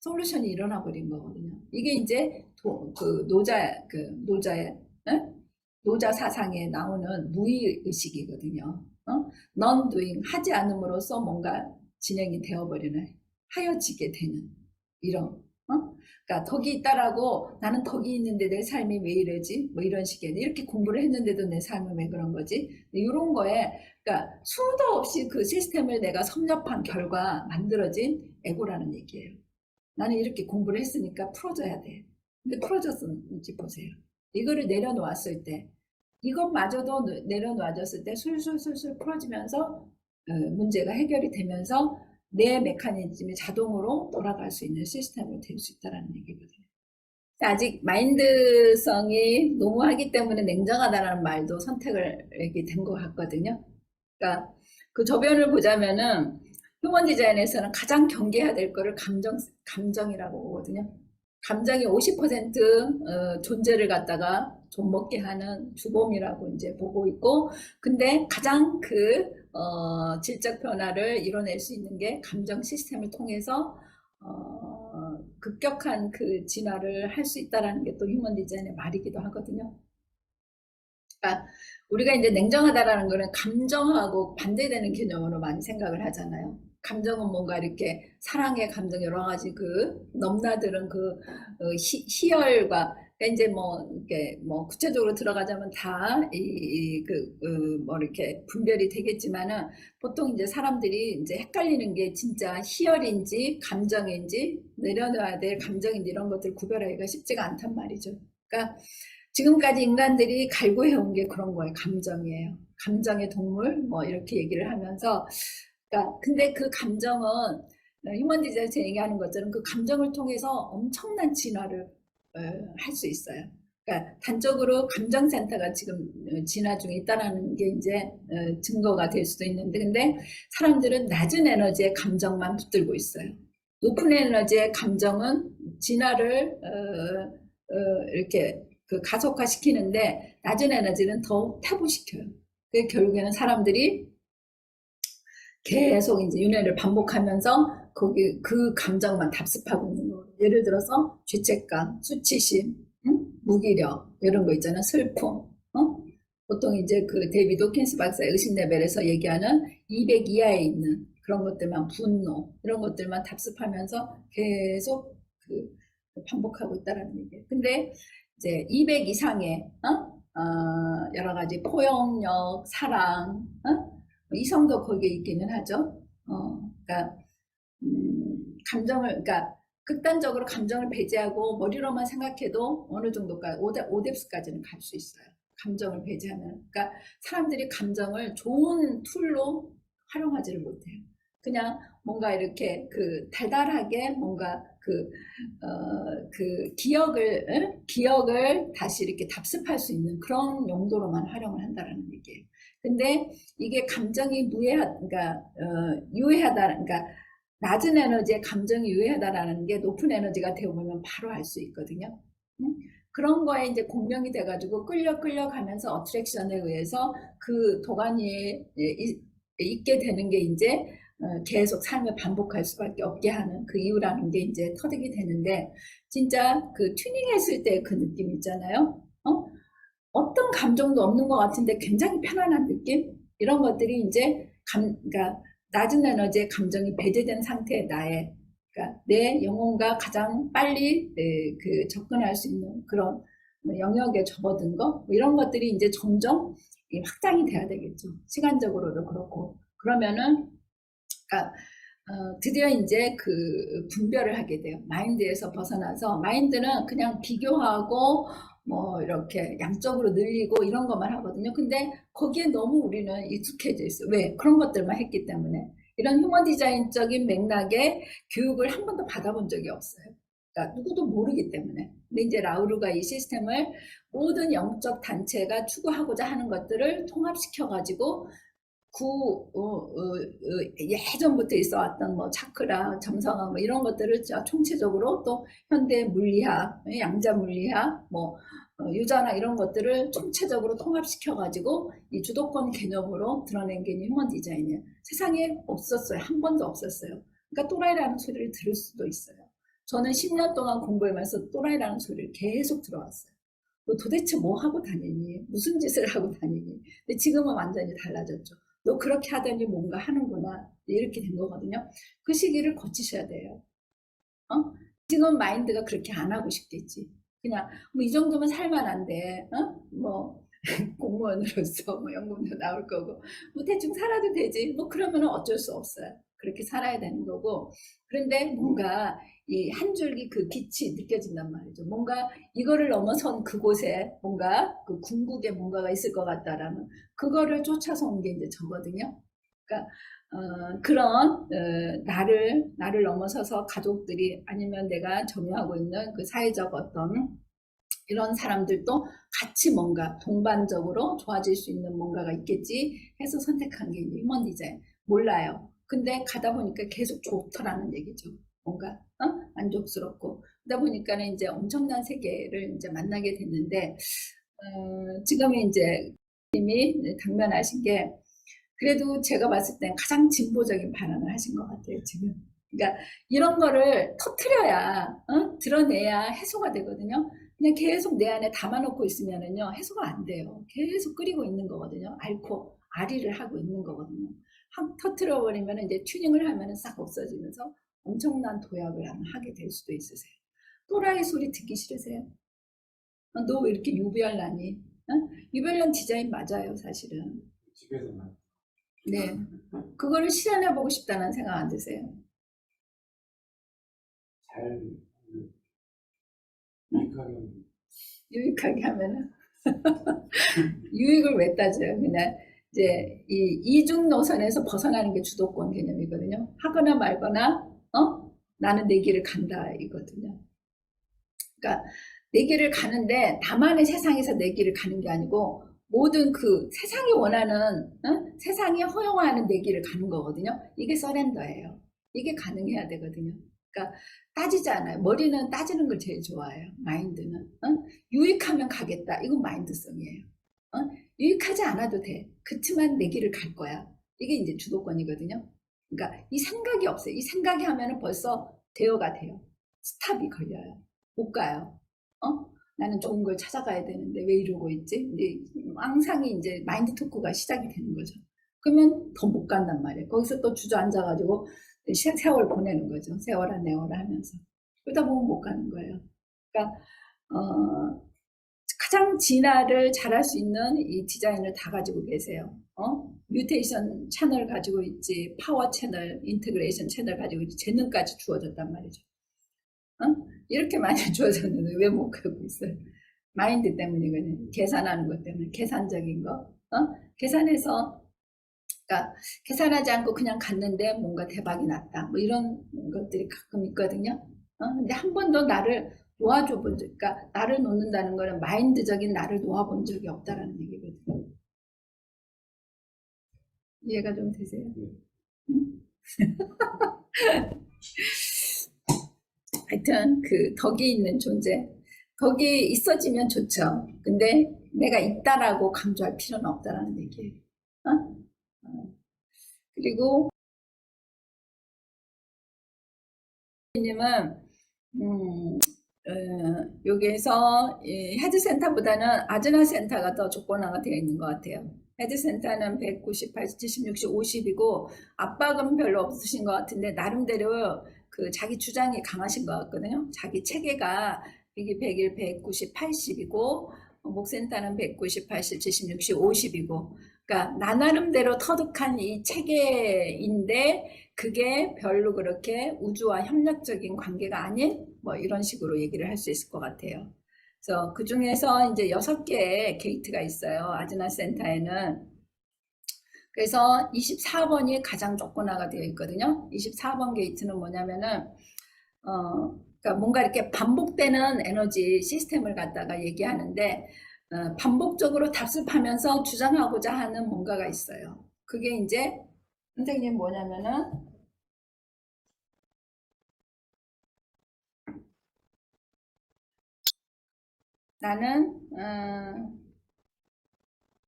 솔루션이 일어나 버린 거거든요. 이게 이제 노자의 노자 사상에 나오는 무의 의식이거든요. non doing 하지 않음으로써 뭔가 진행이 되어버리는 하여지게 되는 이런 그러니까 덕이 있다라고 나는 덕이 있는데 내 삶이 왜 이러지? 뭐 이런 식의 이렇게 공부를 했는데도 내 삶은 왜 그런 거지? 이런 거에 그러니까 수도 없이 그 시스템을 내가 섭렵한 결과 만들어진 에고라는 얘기예요. 나는 이렇게 공부를 했으니까 풀어줘야 돼. 근데 풀어줬는지 보세요. 이거를 내려놓았을 때 이것마저도 내려놓아졌을 때 술술술술 풀어지면서 문제가 해결이 되면서 내 메커니즘이 자동으로 돌아갈 수 있는 시스템으로 될 수 있다는 얘기거든요. 아직 마인드성이 너무하기 때문에 냉정하다라는 말도 선택을 이렇게 된 것 같거든요. 그러니까 그 저변을 보자면은 휴먼 디자인에서는 가장 경계해야 될 거를 감정이라고 보거든요. 감정이 50% 존재를 갖다가 좀먹게 하는 주범이라고 이제 보고 있고, 근데 가장 질적 변화를 이뤄낼 수 있는 게 감정 시스템을 통해서 급격한 그 진화를 할 수 있다라는 게 또 휴먼 디자인의 말이기도 하거든요. 그러니까 우리가 이제 냉정하다라는 거는 감정하고 반대되는 개념으로 많이 생각을 하잖아요. 감정은 뭔가 이렇게 사랑의 감정 여러 가지 넘나드는 희열과 그러니까 이제 이렇게 구체적으로 들어가자면 다 이렇게 분별이 되겠지만은 보통 이제 사람들이 이제 헷갈리는 게 진짜 희열인지 감정인지 내려놔야 될 감정인지 이런 것들 구별하기가 쉽지가 않단 말이죠. 그러니까 지금까지 인간들이 갈구해온 게 그런 거예요. 감정이에요. 감정의 동물 이렇게 얘기를 하면서 그러니까 근데 그 감정은 휴먼 디자인에서 얘기하는 것처럼 그 감정을 통해서 엄청난 진화를 할 수 있어요. 그러니까 단적으로 감정센터가 지금 진화 중에 있다는 게 이제 증거가 될 수도 있는데 근데 사람들은 낮은 에너지의 감정만 붙들고 있어요. 높은 에너지의 감정은 진화를 이렇게 가속화시키는데 낮은 에너지는 더 퇴보시켜요. 그 결국에는 사람들이 계속 이제 윤회를 반복하면서 거기 그 감정만 답습하고 있는 거예요. 예를 들어서 죄책감, 수치심, 무기력 이런 거 있잖아. 슬픔. 보통 이제 데이비드 호킨스 박사의 의식 레벨에서 얘기하는 200 이하에 있는 그런 것들만 분노 이런 것들만 답습하면서 계속 반복하고 있다라는 얘기예요. 근데 이제 200 이상의 여러 가지 포용력, 사랑, 이성도 거기에 있기는 하죠. 그러니까 그러니까 극단적으로 감정을 배제하고 머리로만 생각해도 어느 정도까지 오뎁스까지는 갈 수 있어요. 감정을 배제하면. 그러니까 사람들이 감정을 좋은 툴로 활용하지를 못해요. 그냥 뭔가 이렇게 달달하게 뭔가 기억을 다시 이렇게 답습할 수 있는 그런 용도로만 활용을 한다라는 얘기예요. 근데 이게 감정이 유해하다, 그러니까 낮은 에너지의 감정이 유해하다라는 게 높은 에너지가 되어보면 바로 알 수 있거든요. 그런 거에 이제 공명이 돼가지고 끌려가면서 어트랙션에 의해서 그 도가니에 있게 되는 게 이제 계속 삶을 반복할 수밖에 없게 하는 그 이유라는 게 이제 터득이 되는데 진짜 튜닝했을 때 그 느낌 있잖아요. 어떤 감정도 없는 것 같은데 굉장히 편안한 느낌? 이런 것들이 이제 그러니까 낮은 에너지의 감정이 배제된 상태의 그러니까 내 영혼과 가장 빨리 접근할 수 있는 그런 영역에 접어든 거 이런 것들이 이제 점점 확장이 돼야 되겠죠. 시간적으로도 그렇고 그러면은 그러니까 드디어 이제 분별을 하게 돼요. 마인드에서 벗어나서 마인드는 그냥 비교하고 이렇게 양적으로 늘리고 이런 것만 하거든요. 근데 거기에 너무 우리는 익숙해져 있어요. 왜? 그런 것들만 했기 때문에. 이런 휴먼 디자인적인 맥락의 교육을 한 번도 받아본 적이 없어요. 그러니까 누구도 모르기 때문에. 근데 이제 라우르가 이 시스템을 모든 영적 단체가 추구하고자 하는 것들을 통합시켜가지고 예전부터 있어왔던 차크라, 점성학 이런 것들을 총체적으로 또 현대 물리학, 양자 물리학, 유전학 이런 것들을 총체적으로 통합시켜가지고 이 주도권 개념으로 드러낸 게 휴먼 디자인이에요. 세상에 없었어요. 한 번도 없었어요. 그러니까 또라이라는 소리를 들을 수도 있어요. 저는 10년 동안 공부하면서 또라이라는 소리를 계속 들어왔어요. 너 도대체 뭐 하고 다니니? 무슨 짓을 하고 다니니? 근데 지금은 완전히 달라졌죠. 너 그렇게 하더니 뭔가 하는구나. 이렇게 된 거거든요. 그 시기를 거치셔야 돼요. 지금 마인드가 그렇게 안 하고 싶겠지. 그냥 뭐 이 정도면 살만한데, 뭐 공무원으로서 뭐 연금도 나올 거고, 뭐 대충 살아도 되지. 뭐 그러면 어쩔 수 없어요. 그렇게 살아야 되는 거고. 그런데 뭔가 이 한 줄기 그 빛이 느껴진단 말이죠. 뭔가 이거를 넘어선 그곳에 뭔가 그 궁극에 뭔가가 있을 것 같다라는 그거를 쫓아서 온 게 이제 저거든요. 그러니까 그런 나를 넘어서서 가족들이 아니면 내가 점유하고 있는 그 사회적 어떤 이런 사람들도 같이 뭔가 동반적으로 좋아질 수 있는 뭔가가 있겠지 해서 선택한 게 휴먼 디자인. 몰라요. 근데 가다 보니까 계속 좋더라는 얘기죠. 뭔가 만족스럽고 그러다 보니까는 이제 엄청난 세계를 이제 만나게 됐는데 지금은 이제 님이 당면하신 게 그래도 제가 봤을 땐 가장 진보적인 발언을 하신 것 같아요, 지금. 그러니까 이런 거를 터트려야, 드러내야 해소가 되거든요. 그냥 계속 내 안에 담아놓고 있으면은요, 해소가 안 돼요. 계속 끓이고 있는 거거든요. 앓고, 아리를 하고 있는 거거든요. 터트려버리면 이제 튜닝을 하면은 싹 없어지면서 엄청난 도약을 하게 될 수도 있으세요. 또라이 소리 듣기 싫으세요? 너 왜 이렇게 유별나니? 유별난 디자인 맞아요, 사실은. 집에서만. 네. 그거를 실현해보고 싶다는 생각 안 드세요? 잘 유익하게 유익하게 하면은. 유익을 왜 따져요? 그냥 이제 이 이중 노선에서 벗어나는 게 주도권 개념이거든요. 하거나 말거나, 나는 내 길을 간다 이거든요. 그러니까 내 길을 가는데 다만의 세상에서 내 길을 가는 게 아니고 모든 그 세상이 원하는, 세상이 허용하는 내 길을 가는 거거든요. 이게 서렌더예요. 이게 가능해야 되거든요. 그러니까 따지지 않아요. 머리는 따지는 걸 제일 좋아해요. 마인드는. 유익하면 가겠다. 이건 마인드성이에요. 유익하지 않아도 돼. 그치만 내 길을 갈 거야. 이게 이제 주도권이거든요. 그러니까 이 생각이 없어요. 이 생각이 하면은 벌써 대여가 돼요. 스탑이 걸려요. 못 가요. 나는 좋은 걸 찾아가야 되는데 왜 이러고 있지? 이제 항상이 이제 마인드 토크가 시작이 되는 거죠. 그러면 더 못 간단 말이에요. 거기서 또 주저앉아가지고 세월 보내는 거죠. 세월아 내월아 하면서. 그러다 보면 못 가는 거예요. 그러니까 가장 진화를 잘할 수 있는 이 디자인을 다 가지고 계세요. 뮤테이션 채널 가지고 있지, 파워 채널, 인테그레이션 채널 가지고 있지, 재능까지 주어졌단 말이죠. 이렇게 많이 주어졌는데 왜 못 가고 있어요? 마인드 때문이거든요. 계산하는 것 때문에. 계산적인 거. 계산해서, 그러니까 계산하지 않고 그냥 갔는데 뭔가 대박이 났다. 뭐 이런 것들이 가끔 있거든요. 근데 한 번도 나를 놓아줘 본 적, 그러니까 나를 놓는다는 거는 마인드적인 나를 놓아본 적이 없다라는 얘기거든요. 이해가 좀 되세요? 응? 하여튼 그 덕이 있는 존재, 덕이 있어지면 좋죠. 근데 내가 있다라고 강조할 필요는 없다라는 얘기예요. 그리고 님은 여기에서 헤드센터보다는 아즈나센터가 더 조건화가 되어 있는 것 같아요. 헤드센터는 190, 80, 70, 60, 50이고 압박은 별로 없으신 것 같은데 나름대로 그 자기 주장이 강하신 것 같거든요. 자기 체계가 100일, 190, 80이고 목센터는 190, 80, 70, 60, 50이고 그러니까 나 나름대로 터득한 이 체계인데 그게 별로 그렇게 우주와 협력적인 관계가 아닌 뭐 이런 식으로 얘기를 할 수 있을 것 같아요. 그래서 그 중에서 이제 6개의 게이트가 있어요. 아즈나 센터에는. 그래서 24번이 가장 조건화가 되어 있거든요. 24번 게이트는 뭐냐면은 그러니까 뭔가 이렇게 반복되는 에너지 시스템을 갖다가 얘기하는데 반복적으로 답습하면서 주장하고자 하는 뭔가가 있어요. 그게 이제 선생님 뭐냐면은 나는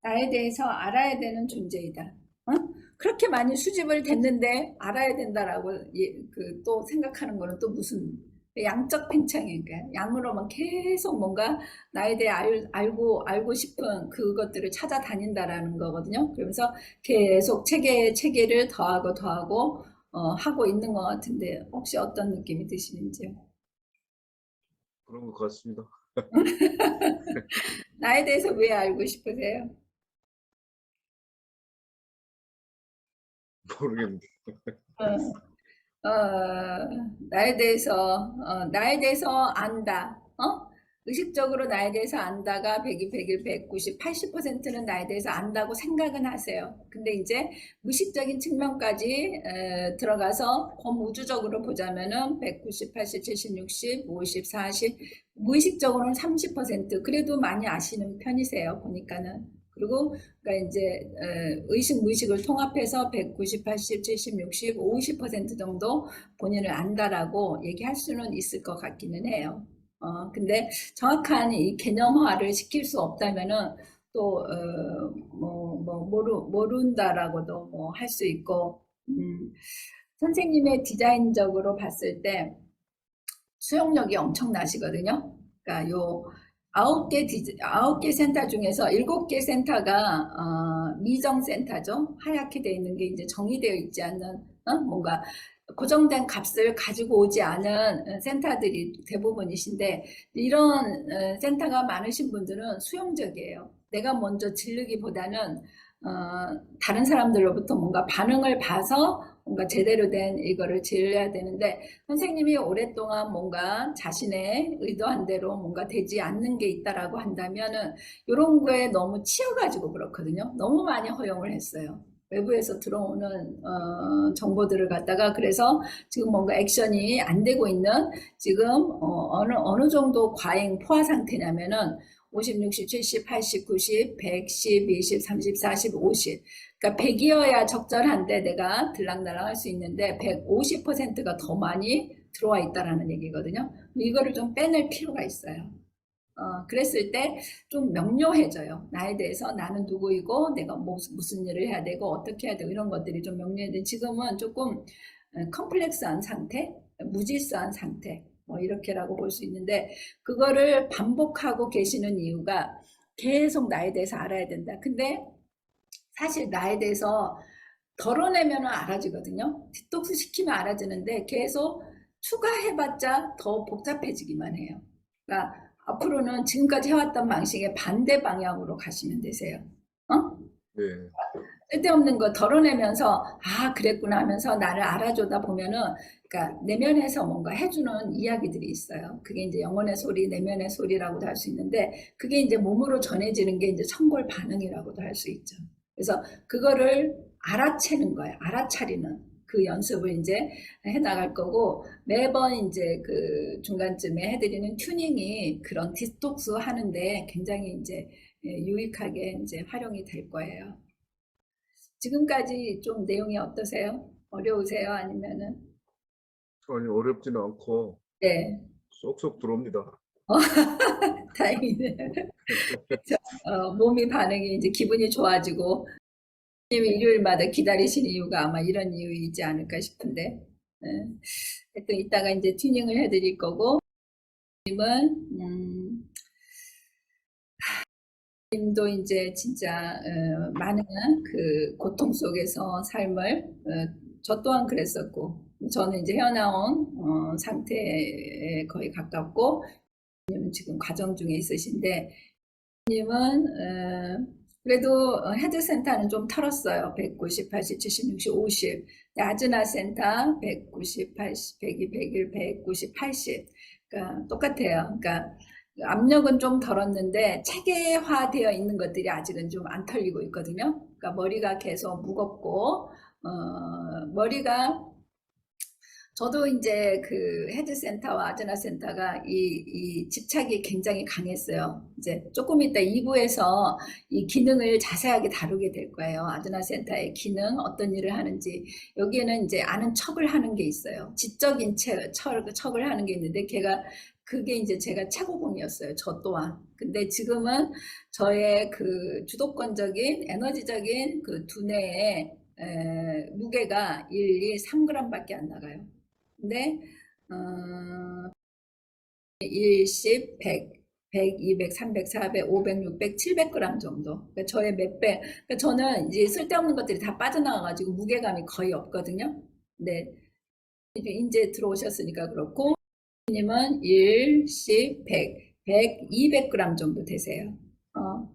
나에 대해서 알아야 되는 존재이다. 그렇게 많이 수집을 됐는데 알아야 된다라고 또 생각하는 거는 또 무슨 양적 팽창이니까 양으로만 계속 뭔가 나에 대해 알고 싶은 그것들을 찾아다닌다라는 거거든요. 그러면서 계속 체계를 더하고 하고 있는 것 같은데 혹시 어떤 느낌이 드시는지요? 그런 것 같습니다. 나에 대해서 왜 알고 싶으세요? 모르겠는데. 어, 나에 대해서 안다. 의식적으로 나에 대해서 안다가 100이 100일, 190, 80%는 나에 대해서 안다고 생각은 하세요. 근데 이제 무의식적인 측면까지 들어가서 범우주적으로 보자면은 190, 80, 70, 60, 50, 40, 무의식적으로는 30%. 그래도 많이 아시는 편이세요. 보니까는. 그리고 그러니까 이제 의식 무의식을 통합해서 190, 80, 70, 60, 50% 정도 본인을 안다라고 얘기할 수는 있을 것 같기는 해요. 근데 정확한 이 개념화를 시킬 수 없다면은 또 모른다라고도 뭐 할 수 있고, 선생님의 디자인적으로 봤을 때 수용력이 엄청나시거든요. 그러니까 요 9개 센터 중에서 7개 센터가 미정 센터죠. 하얗게 되어 있는 게 이제 정의되어 있지 않는 뭔가 고정된 값을 가지고 오지 않은 센터들이 대부분이신데 이런 센터가 많으신 분들은 수용적이에요. 내가 먼저 지르기보다는 다른 사람들로부터 뭔가 반응을 봐서 뭔가 제대로 된 이거를 지어야 되는데 선생님이 오랫동안 뭔가 자신의 의도한 대로 뭔가 되지 않는 게 있다라고 한다면은 이런 거에 너무 치여가지고 그렇거든요. 너무 많이 허용을 했어요. 외부에서 들어오는 정보들을 갖다가 그래서 지금 뭔가 액션이 안 되고 있는 지금 어느 정도 과잉 포화 상태냐면은 50, 60, 70, 80, 90, 100, 10, 20, 30, 40, 50. 그러니까 100이어야 적절한데 내가 들락날락 할 수 있는데 150%가 더 많이 들어와 있다라는 얘기거든요. 이거를 좀 빼낼 필요가 있어요. 그랬을 때 좀 명료해져요. 나에 대해서 나는 누구이고 내가 무슨 일을 해야 되고 어떻게 해야 되고 이런 것들이 좀 명료해져. 지금은 조금 컴플렉스한 상태, 무질서한 상태 뭐 이렇게라고 볼 수 있는데 그거를 반복하고 계시는 이유가 계속 나에 대해서 알아야 된다. 근데 사실 나에 대해서 덜어내면 알아지거든요. 디톡스 시키면 알아지는데 계속 추가해봤자 더 복잡해지기만 해요. 그러니까 앞으로는 지금까지 해왔던 방식의 반대 방향으로 가시면 되세요. 네. 쓸데없는 거 덜어내면서 아 그랬구나 하면서 나를 알아주다 보면은 그러니까 내면에서 뭔가 해주는 이야기들이 있어요. 그게 이제 영혼의 소리, 내면의 소리라고도 할 수 있는데 그게 이제 몸으로 전해지는 게 이제 청골 반응이라고도 할 수 있죠. 그래서 그거를 알아채는 거예요. 알아차리는 그 연습을 이제 해 나갈 거고 매번 이제 그 중간쯤에 해드리는 튜닝이 그런 디톡스 하는데 굉장히 이제 유익하게 이제 활용이 될 거예요. 지금까지 좀 내용이 어떠세요? 어려우세요? 아니면은? 아니, 어렵지는 않고 네. 쏙쏙 들어옵니다. 다행이네요. 몸이 반응이 이제 기분이 좋아지고, 일요일마다 기다리시는 이유가 아마 이런 이유이지 않을까 싶은데, 하여튼 이따가 이제 튜닝을 해드릴 거고, 님도 이제 진짜 많은 그 고통 속에서 삶을 저 또한 그랬었고 저는 이제 헤어나온 상태에 거의 가깝고 님은 지금 과정 중에 있으신데 님은 그래도 헤드센터는 좀 털었어요. 190, 80, 70, 60, 50 아즈나 센터 190, 80, 102, 101, 190, 80 그러니까 똑같아요. 그러니까 압력은 좀 덜었는데 체계화되어 있는 것들이 아직은 좀 안 털리고 있거든요. 그러니까 머리가 계속 무겁고 머리가 저도 이제 그 헤드센터와 아즈나 센터가 이 집착이 굉장히 강했어요. 이제 조금 이따 2부에서 이 기능을 자세하게 다루게 될 거예요. 아즈나 센터의 기능, 어떤 일을 하는지. 여기에는 이제 아는 척을 하는 게 있어요. 지적인 척을 하는 게 있는데 그게 이제 제가 최고봉이었어요. 저 또한. 근데 지금은 저의 그 주도권적인 에너지적인 그 두뇌의 무게가 1, 2, 3g밖에 안 나가요. 근데 1, 10, 100, 100, 200, 300, 400, 500, 600, 700g 정도. 그러니까 저의 몇 배. 그러니까 저는 이제 쓸데없는 것들이 다 빠져나와가지고 무게감이 거의 없거든요. 네. 이제 들어오셨으니까 그렇고, 님은 1, 10, 100, 100, 200g 정도 되세요. 그러니까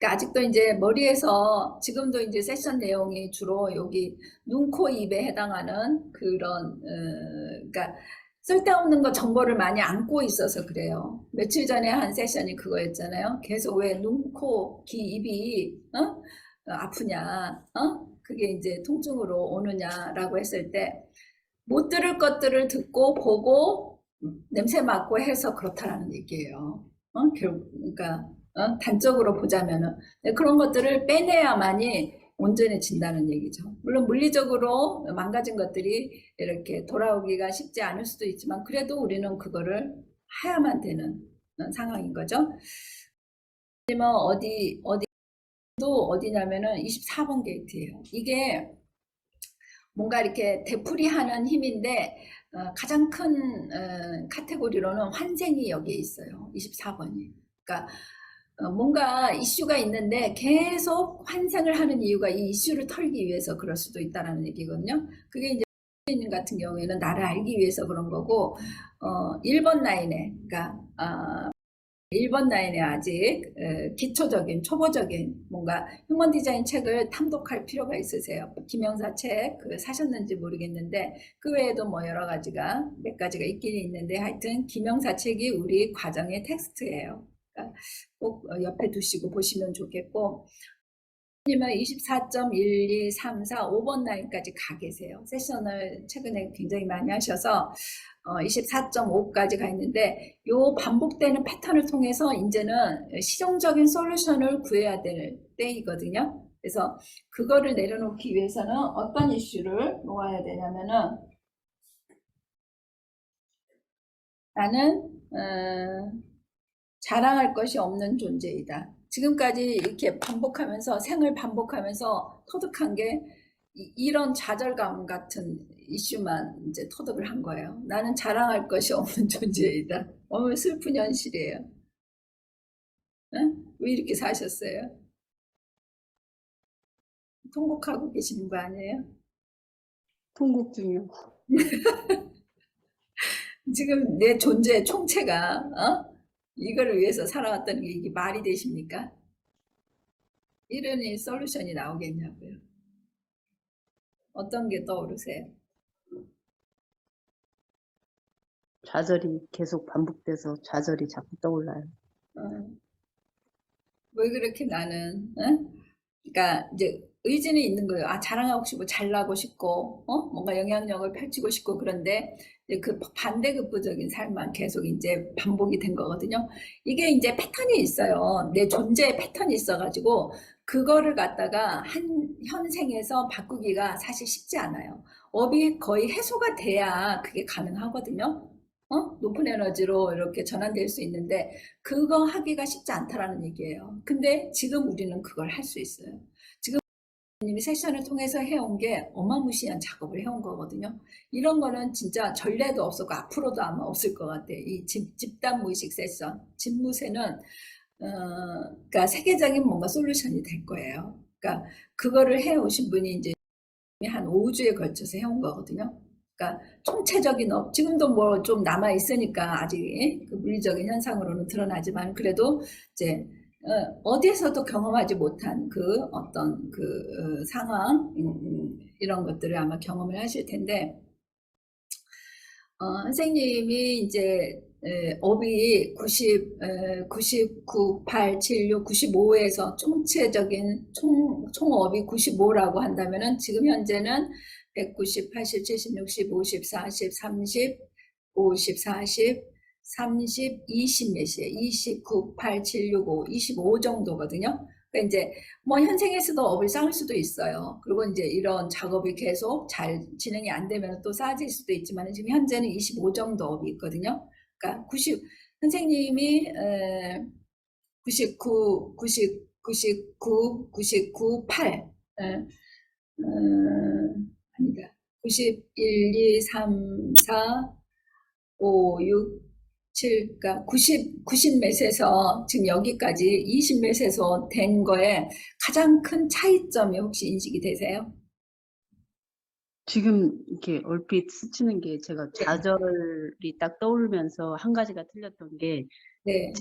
아직도 이제 머리에서 지금도 이제 세션 내용이 주로 여기 눈, 코, 입에 해당하는 그런, 그러니까 쓸데없는 거 정보를 많이 안고 있어서 그래요. 며칠 전에 한 세션이 그거였잖아요. 계속 왜 눈, 코, 귀, 입이, 아프냐, 그게 이제 통증으로 오느냐라고 했을 때, 못 들을 것들을 듣고 보고 냄새 맡고 해서 그렇다라는 얘기예요. 그러니까 단적으로 보자면은 그런 것들을 빼내야만이 온전해진다는 얘기죠. 물론 물리적으로 망가진 것들이 이렇게 돌아오기가 쉽지 않을 수도 있지만 그래도 우리는 그거를 해야만 되는 상황인 거죠. 어디냐면은 24번 게이트예요. 이게 뭔가 이렇게 되풀이하는 힘인데 가장 큰 카테고리로는 환생이 여기에 있어요. 24번이. 그러니까 뭔가 이슈가 있는데 계속 환생을 하는 이유가 이 이슈를 털기 위해서 그럴 수도 있다는 얘기거든요. 그게 이제 님 같은 경우에는 나를 알기 위해서 그런 거고 1번 라인에 그러니까 1번 라인에 아직 기초적인 초보적인 뭔가 휴먼 디자인 책을 탐독할 필요가 있으세요. 김영사 책 사셨는지 모르겠는데 그 외에도 뭐 여러 가지가 몇 가지가 있긴 있는데 하여튼 김영사 책이 우리 과정의 텍스트예요. 그러니까 꼭 옆에 두시고 보시면 좋겠고 님은 24.1234 5번 라인까지 가 계세요. 세션을 최근에 굉장히 많이 하셔서 24.5까지 가 있는데 요 반복되는 패턴을 통해서 이제는 실용적인 솔루션을 구해야 될 때이거든요. 그래서 그거를 내려놓기 위해서는 어떤 이슈를 놓아야 되냐면은 나는 자랑할 것이 없는 존재이다. 지금까지 이렇게 반복하면서 생을 반복하면서 터득한 게 이런 좌절감 같은 이슈만 이제 터득을 한 거예요. 나는 자랑할 것이 없는 존재이다. 너무 슬픈 현실이에요. 응? 왜 이렇게 사셨어요? 통곡하고 계시는 거 아니에요? 통곡 중이요. 지금 내 존재의 총체가 이거를 위해서 살아왔다는 게 이게 말이 되십니까? 이러니 솔루션이 나오겠냐고요. 어떤 게 떠오르세요? 좌절이 계속 반복돼서 좌절이 자꾸 떠올라요. 왜 그렇게 나는, 그러니까 이제 의지는 있는 거예요. 자랑하고 싶고 잘나고 싶고, 뭔가 영향력을 펼치고 싶고 그런데 이제 그 반대급부적인 삶만 계속 이제 반복이 된 거거든요. 이게 이제 패턴이 있어요. 내 존재의 패턴이 있어가지고 그거를 갖다가 한 현생에서 바꾸기가 사실 쉽지 않아요. 업이 거의 해소가 돼야 그게 가능하거든요. 높은 에너지로 이렇게 전환될 수 있는데 그거 하기가 쉽지 않다라는 얘기예요. 근데 지금 우리는 그걸 할 수 있어요. 지금 님이 세션을 통해서 해온 게 어마무시한 작업을 해온 거거든요. 이런 거는 진짜 전례도 없었고 앞으로도 아마 없을 것 같아요. 이 집단 무의식 세션, 집무세는 그러니까 세계적인 뭔가 솔루션이 될 거예요. 그러니까 그거를 해오신 분이 이제 한 5주에 걸쳐서 해온 거거든요. 그러니까 총체적인 지금도 뭐 좀 남아 있으니까 아직 그 물리적인 현상으로는 드러나지만 그래도 이제 어디에서도 경험하지 못한 그 어떤 그 상황 이런 것들을 아마 경험을 하실 텐데 선생님이 이제 업이 99, 8, 7, 6, 95에서 총체적인 총업이 95라고 한다면은 지금 현재는 190, 80, 70, 60, 50, 40, 30, 50, 40, 30, 20 몇이에요. 29, 8, 7, 6, 5, 25 정도거든요. 그러니까 이제 뭐 현생에서도 업을 쌓을 수도 있어요. 그리고 이제 이런 작업이 계속 잘 진행이 안 되면 또 쌓아질 수도 있지만 지금 현재는 25 정도 업이 있거든요. 그러니까 선생님이 99, 90, 99, 99, 8 아니다. 91, 2, 3, 4 5, 6, 7, 그러니까 90 몇에서 지금 여기까지 20 몇에서 된 거에 가장 큰 차이점이 혹시 인식이 되세요? 지금 이렇게 얼핏 스치는 게 제가 네. 좌절이 딱 떠오르면서 한 가지가 틀렸던 게 네,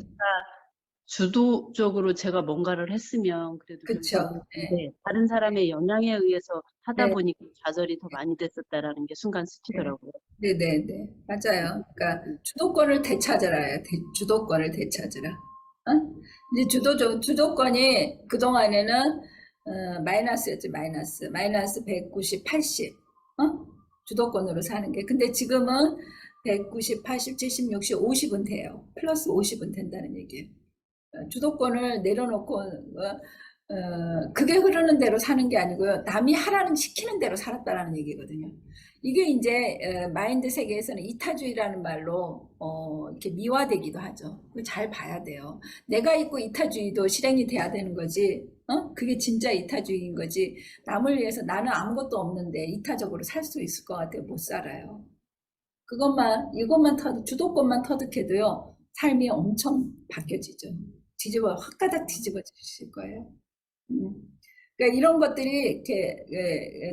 주도적으로 제가 뭔가를 했으면 그래도 좀 그쵸. 좋은데 다른 사람의 영향에 의해서 하다 네, 보니까 좌절이 더 많이 됐었다라는 게 순간 네, 스치더라고요. 네, 네, 네. 맞아요. 그러니까 주도권을 되찾으라. 주도권을 되찾으라. 어? 이제 주도권이 그동안에는 마이너스였지, 마이너스 190, 80. 어? 주도권으로 사는 게. 근데 지금은 190, 80, 70, 60, 50은 돼요. 플러스 50은 된다는 얘기예요. 주도권을 내려놓고 그게 흐르는 대로 사는 게 아니고요. 남이 하라는 시키는 대로 살았다라는 얘기거든요. 이게 이제 마인드 세계에서는 이타주의라는 말로 이렇게 미화되기도 하죠. 그걸 잘 봐야 돼요. 내가 있고 이타주의도 실행이 돼야 되는 거지. 그게 진짜 이타주의인 거지. 남을 위해서 나는 아무것도 없는데 이타적으로 살 수 있을 것 같아요. 못 살아요. 이것만 주도권만 터득해도요. 삶이 엄청 바뀌어지죠. 확가닥 뒤집어지실 거예요. 음. 그러니까 이런 것들이 이렇게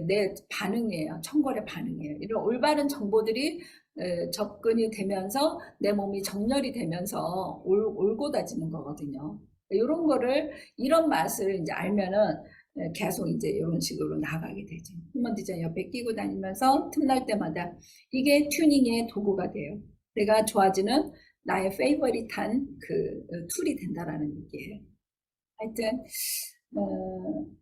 내 반응이에요. 청골의 반응이에요. 이런 올바른 정보들이 접근이 되면서 내 몸이 정렬이 되면서 올곧아지는 거거든요. 이런 거를 이런 맛을 이제 알면은 계속 이제 이런 식으로 나가게 되죠. 휴먼 디자인 옆에 끼고 다니면서 틈날 때마다 이게 튜닝의 도구가 돼요. 내가 좋아지는 나의 페이버릿한 그 툴이 된다라는 얘기예요. 하여튼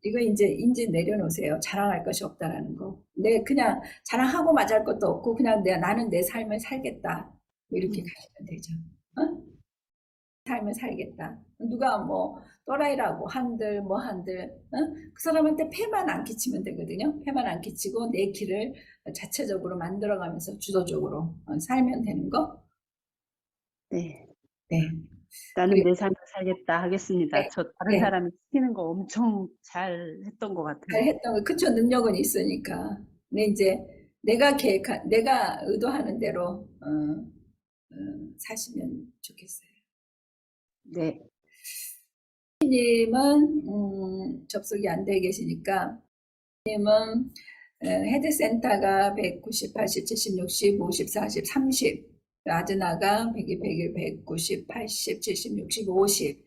이거 이제 내려놓으세요. 자랑할 것이 없다라는 거. 그냥 자랑하고 맞을 것도 없고 그냥 나는 내 삶을 살겠다. 이렇게 가시면 되죠. 어? 삶을 살겠다. 누가 뭐 또라이라고 한들 그 사람한테 폐만 안 끼치면 되거든요. 폐만 안 끼치고 내 길을 자체적으로 만들어가면서 주도적으로 살면 되는 거. 네. 네. 나는 내 삶을 살겠다 하겠습니다. 네. 저 다른 네. 사람이 시키는 거 엄청 잘 했던 것 같아요. 잘 했던 거, 그쵸, 능력은 있으니까. 근데 이제 내가 의도하는 대로 사시면 좋겠어요. 네. 님은 접속이 안 돼 계시니까 님은 헤드센터가 190, 80, 70, 60, 50, 40, 30 아즈나가 100일, 100일, 190, 80, 70, 60, 50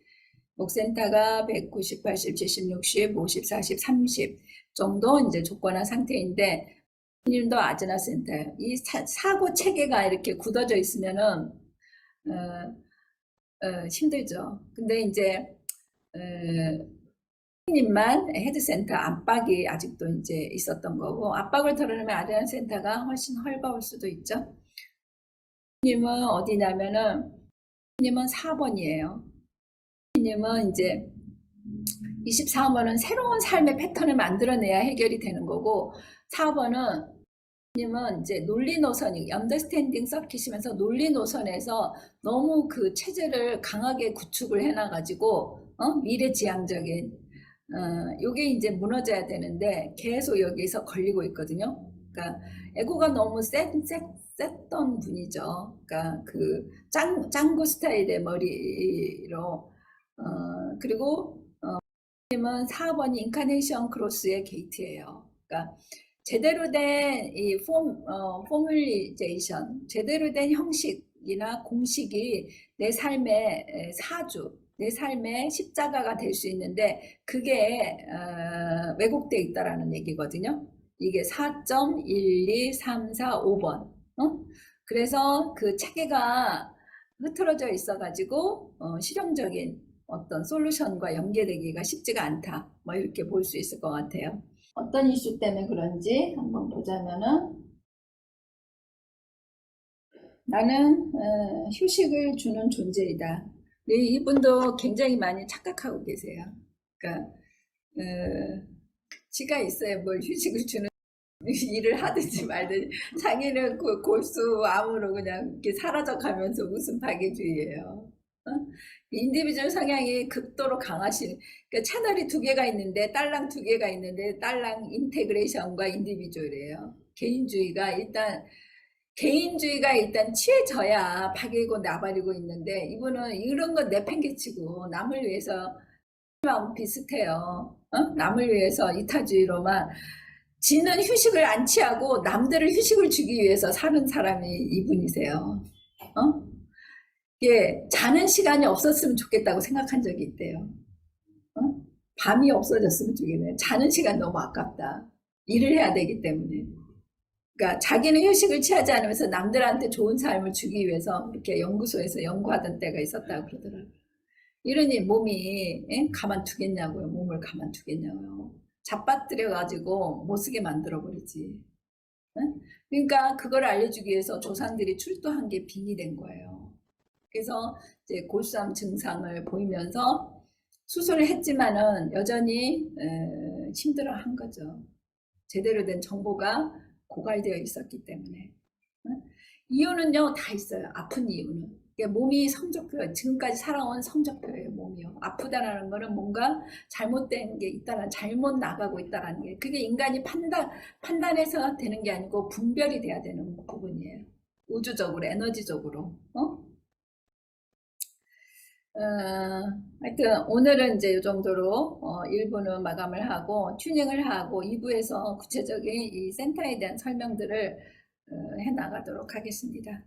목센터가 190, 80, 70, 60, 50, 40, 30 정도 이제 조건화 상태인데 님도 아즈나 센터예요. 이 사고 체계가 이렇게 굳어져 있으면은 힘들죠. 근데 이제 님만 헤드센터 압박이 아직도 이제 있었던 거고 압박을 덜어내면 아즈나 센터가 훨씬 헐거울 수도 있죠. 님은 어디냐면은 님은 4번이에요. 님은 이제 24번은 새로운 삶의 패턴을 만들어내야 해결이 되는 거고 4번은 님은 이제 논리 노선이 언더스탠딩 서킷이면서 논리 노선에서 너무 그 체제를 강하게 구축을 해놔가지고 미래지향적인 요게 이제 무너져야 되는데 계속 여기서 걸리고 있거든요. 그러니까 에고가 너무 셌던 분이죠. 그러니까 그 짱구 스타일의 머리로 그리고 님은 4번이 인카네이션 크로스의 게이트예요. 그러니까 제대로 된 이 포뮬리제이션, 제대로 된 형식이나 공식이 내 삶의 사주, 내 삶의 십자가가 될 수 있는데 그게 왜곡되어 있다라는 얘기거든요. 이게 4.1234, 5번. 그래서 그 체계가 흐트러져 있어가지고 실용적인 어떤 솔루션과 연계되기가 쉽지가 않다. 뭐 이렇게 볼 수 있을 것 같아요. 어떤 이슈 때문에 그런지 한번 보자면은 나는 휴식을 주는 존재이다. 이분도 굉장히 많이 착각하고 계세요. 그러니까 지가 있어야 뭘 휴식을 주는 일을 하든지 말든지 자기는 그 골수 암으로 그냥 이렇게 사라져 가면서 무슨 파괴주의예요. 인디비주얼 성향이 극도로 강하신 그러니까 채널이 2개가 있는데 딸랑 2개가 있는데 딸랑 인테그레이션과 인디비주얼이에요. 개인주의가 일단 개인주의가 일단 취해져야 박이고 나발이고 있는데 이분은 이런 건 내팽개치고 남을 위해서 마음 비슷해요. 남을 위해서 이타주의로만 지는 휴식을 안 취하고 남들을 휴식을 주기 위해서 사는 사람이 이분이세요. 예, 자는 시간이 없었으면 좋겠다고 생각한 적이 있대요. 밤이 없어졌으면 좋겠네. 자는 시간 너무 아깝다. 일을 해야 되기 때문에. 그러니까 자기는 휴식을 취하지 않으면서 남들한테 좋은 삶을 주기 위해서 이렇게 연구소에서 연구하던 때가 있었다고 그러더라고요. 이러니 몸이 가만두겠냐고요. 몸을 가만두겠냐고요. 잡아뜨려가지고 못쓰게 만들어버리지. 그러니까 그걸 알려주기 위해서 조상들이 출두한 게 빙이 된 거예요. 그래서 이제 골수암 증상을 보이면서 수술을 했지만은 여전히 힘들어한 거죠. 제대로 된 정보가 고갈되어 있었기 때문에. 이유는요 다 있어요. 아픈 이유는. 몸이 성적표, 지금까지 살아온 성적표예요. 몸이요. 아프다라는 거는 뭔가 잘못된 게 있다는, 잘못 나가고 있다는 게, 그게 인간이 판단해서 되는 게 아니고 분별이 돼야 되는 부분이에요. 우주적으로, 에너지적으로. 하여튼 오늘은 이제 이 정도로 1부는 마감을 하고 튜닝을 하고 2부에서 구체적인 이 센터에 대한 설명들을 해 나가도록 하겠습니다.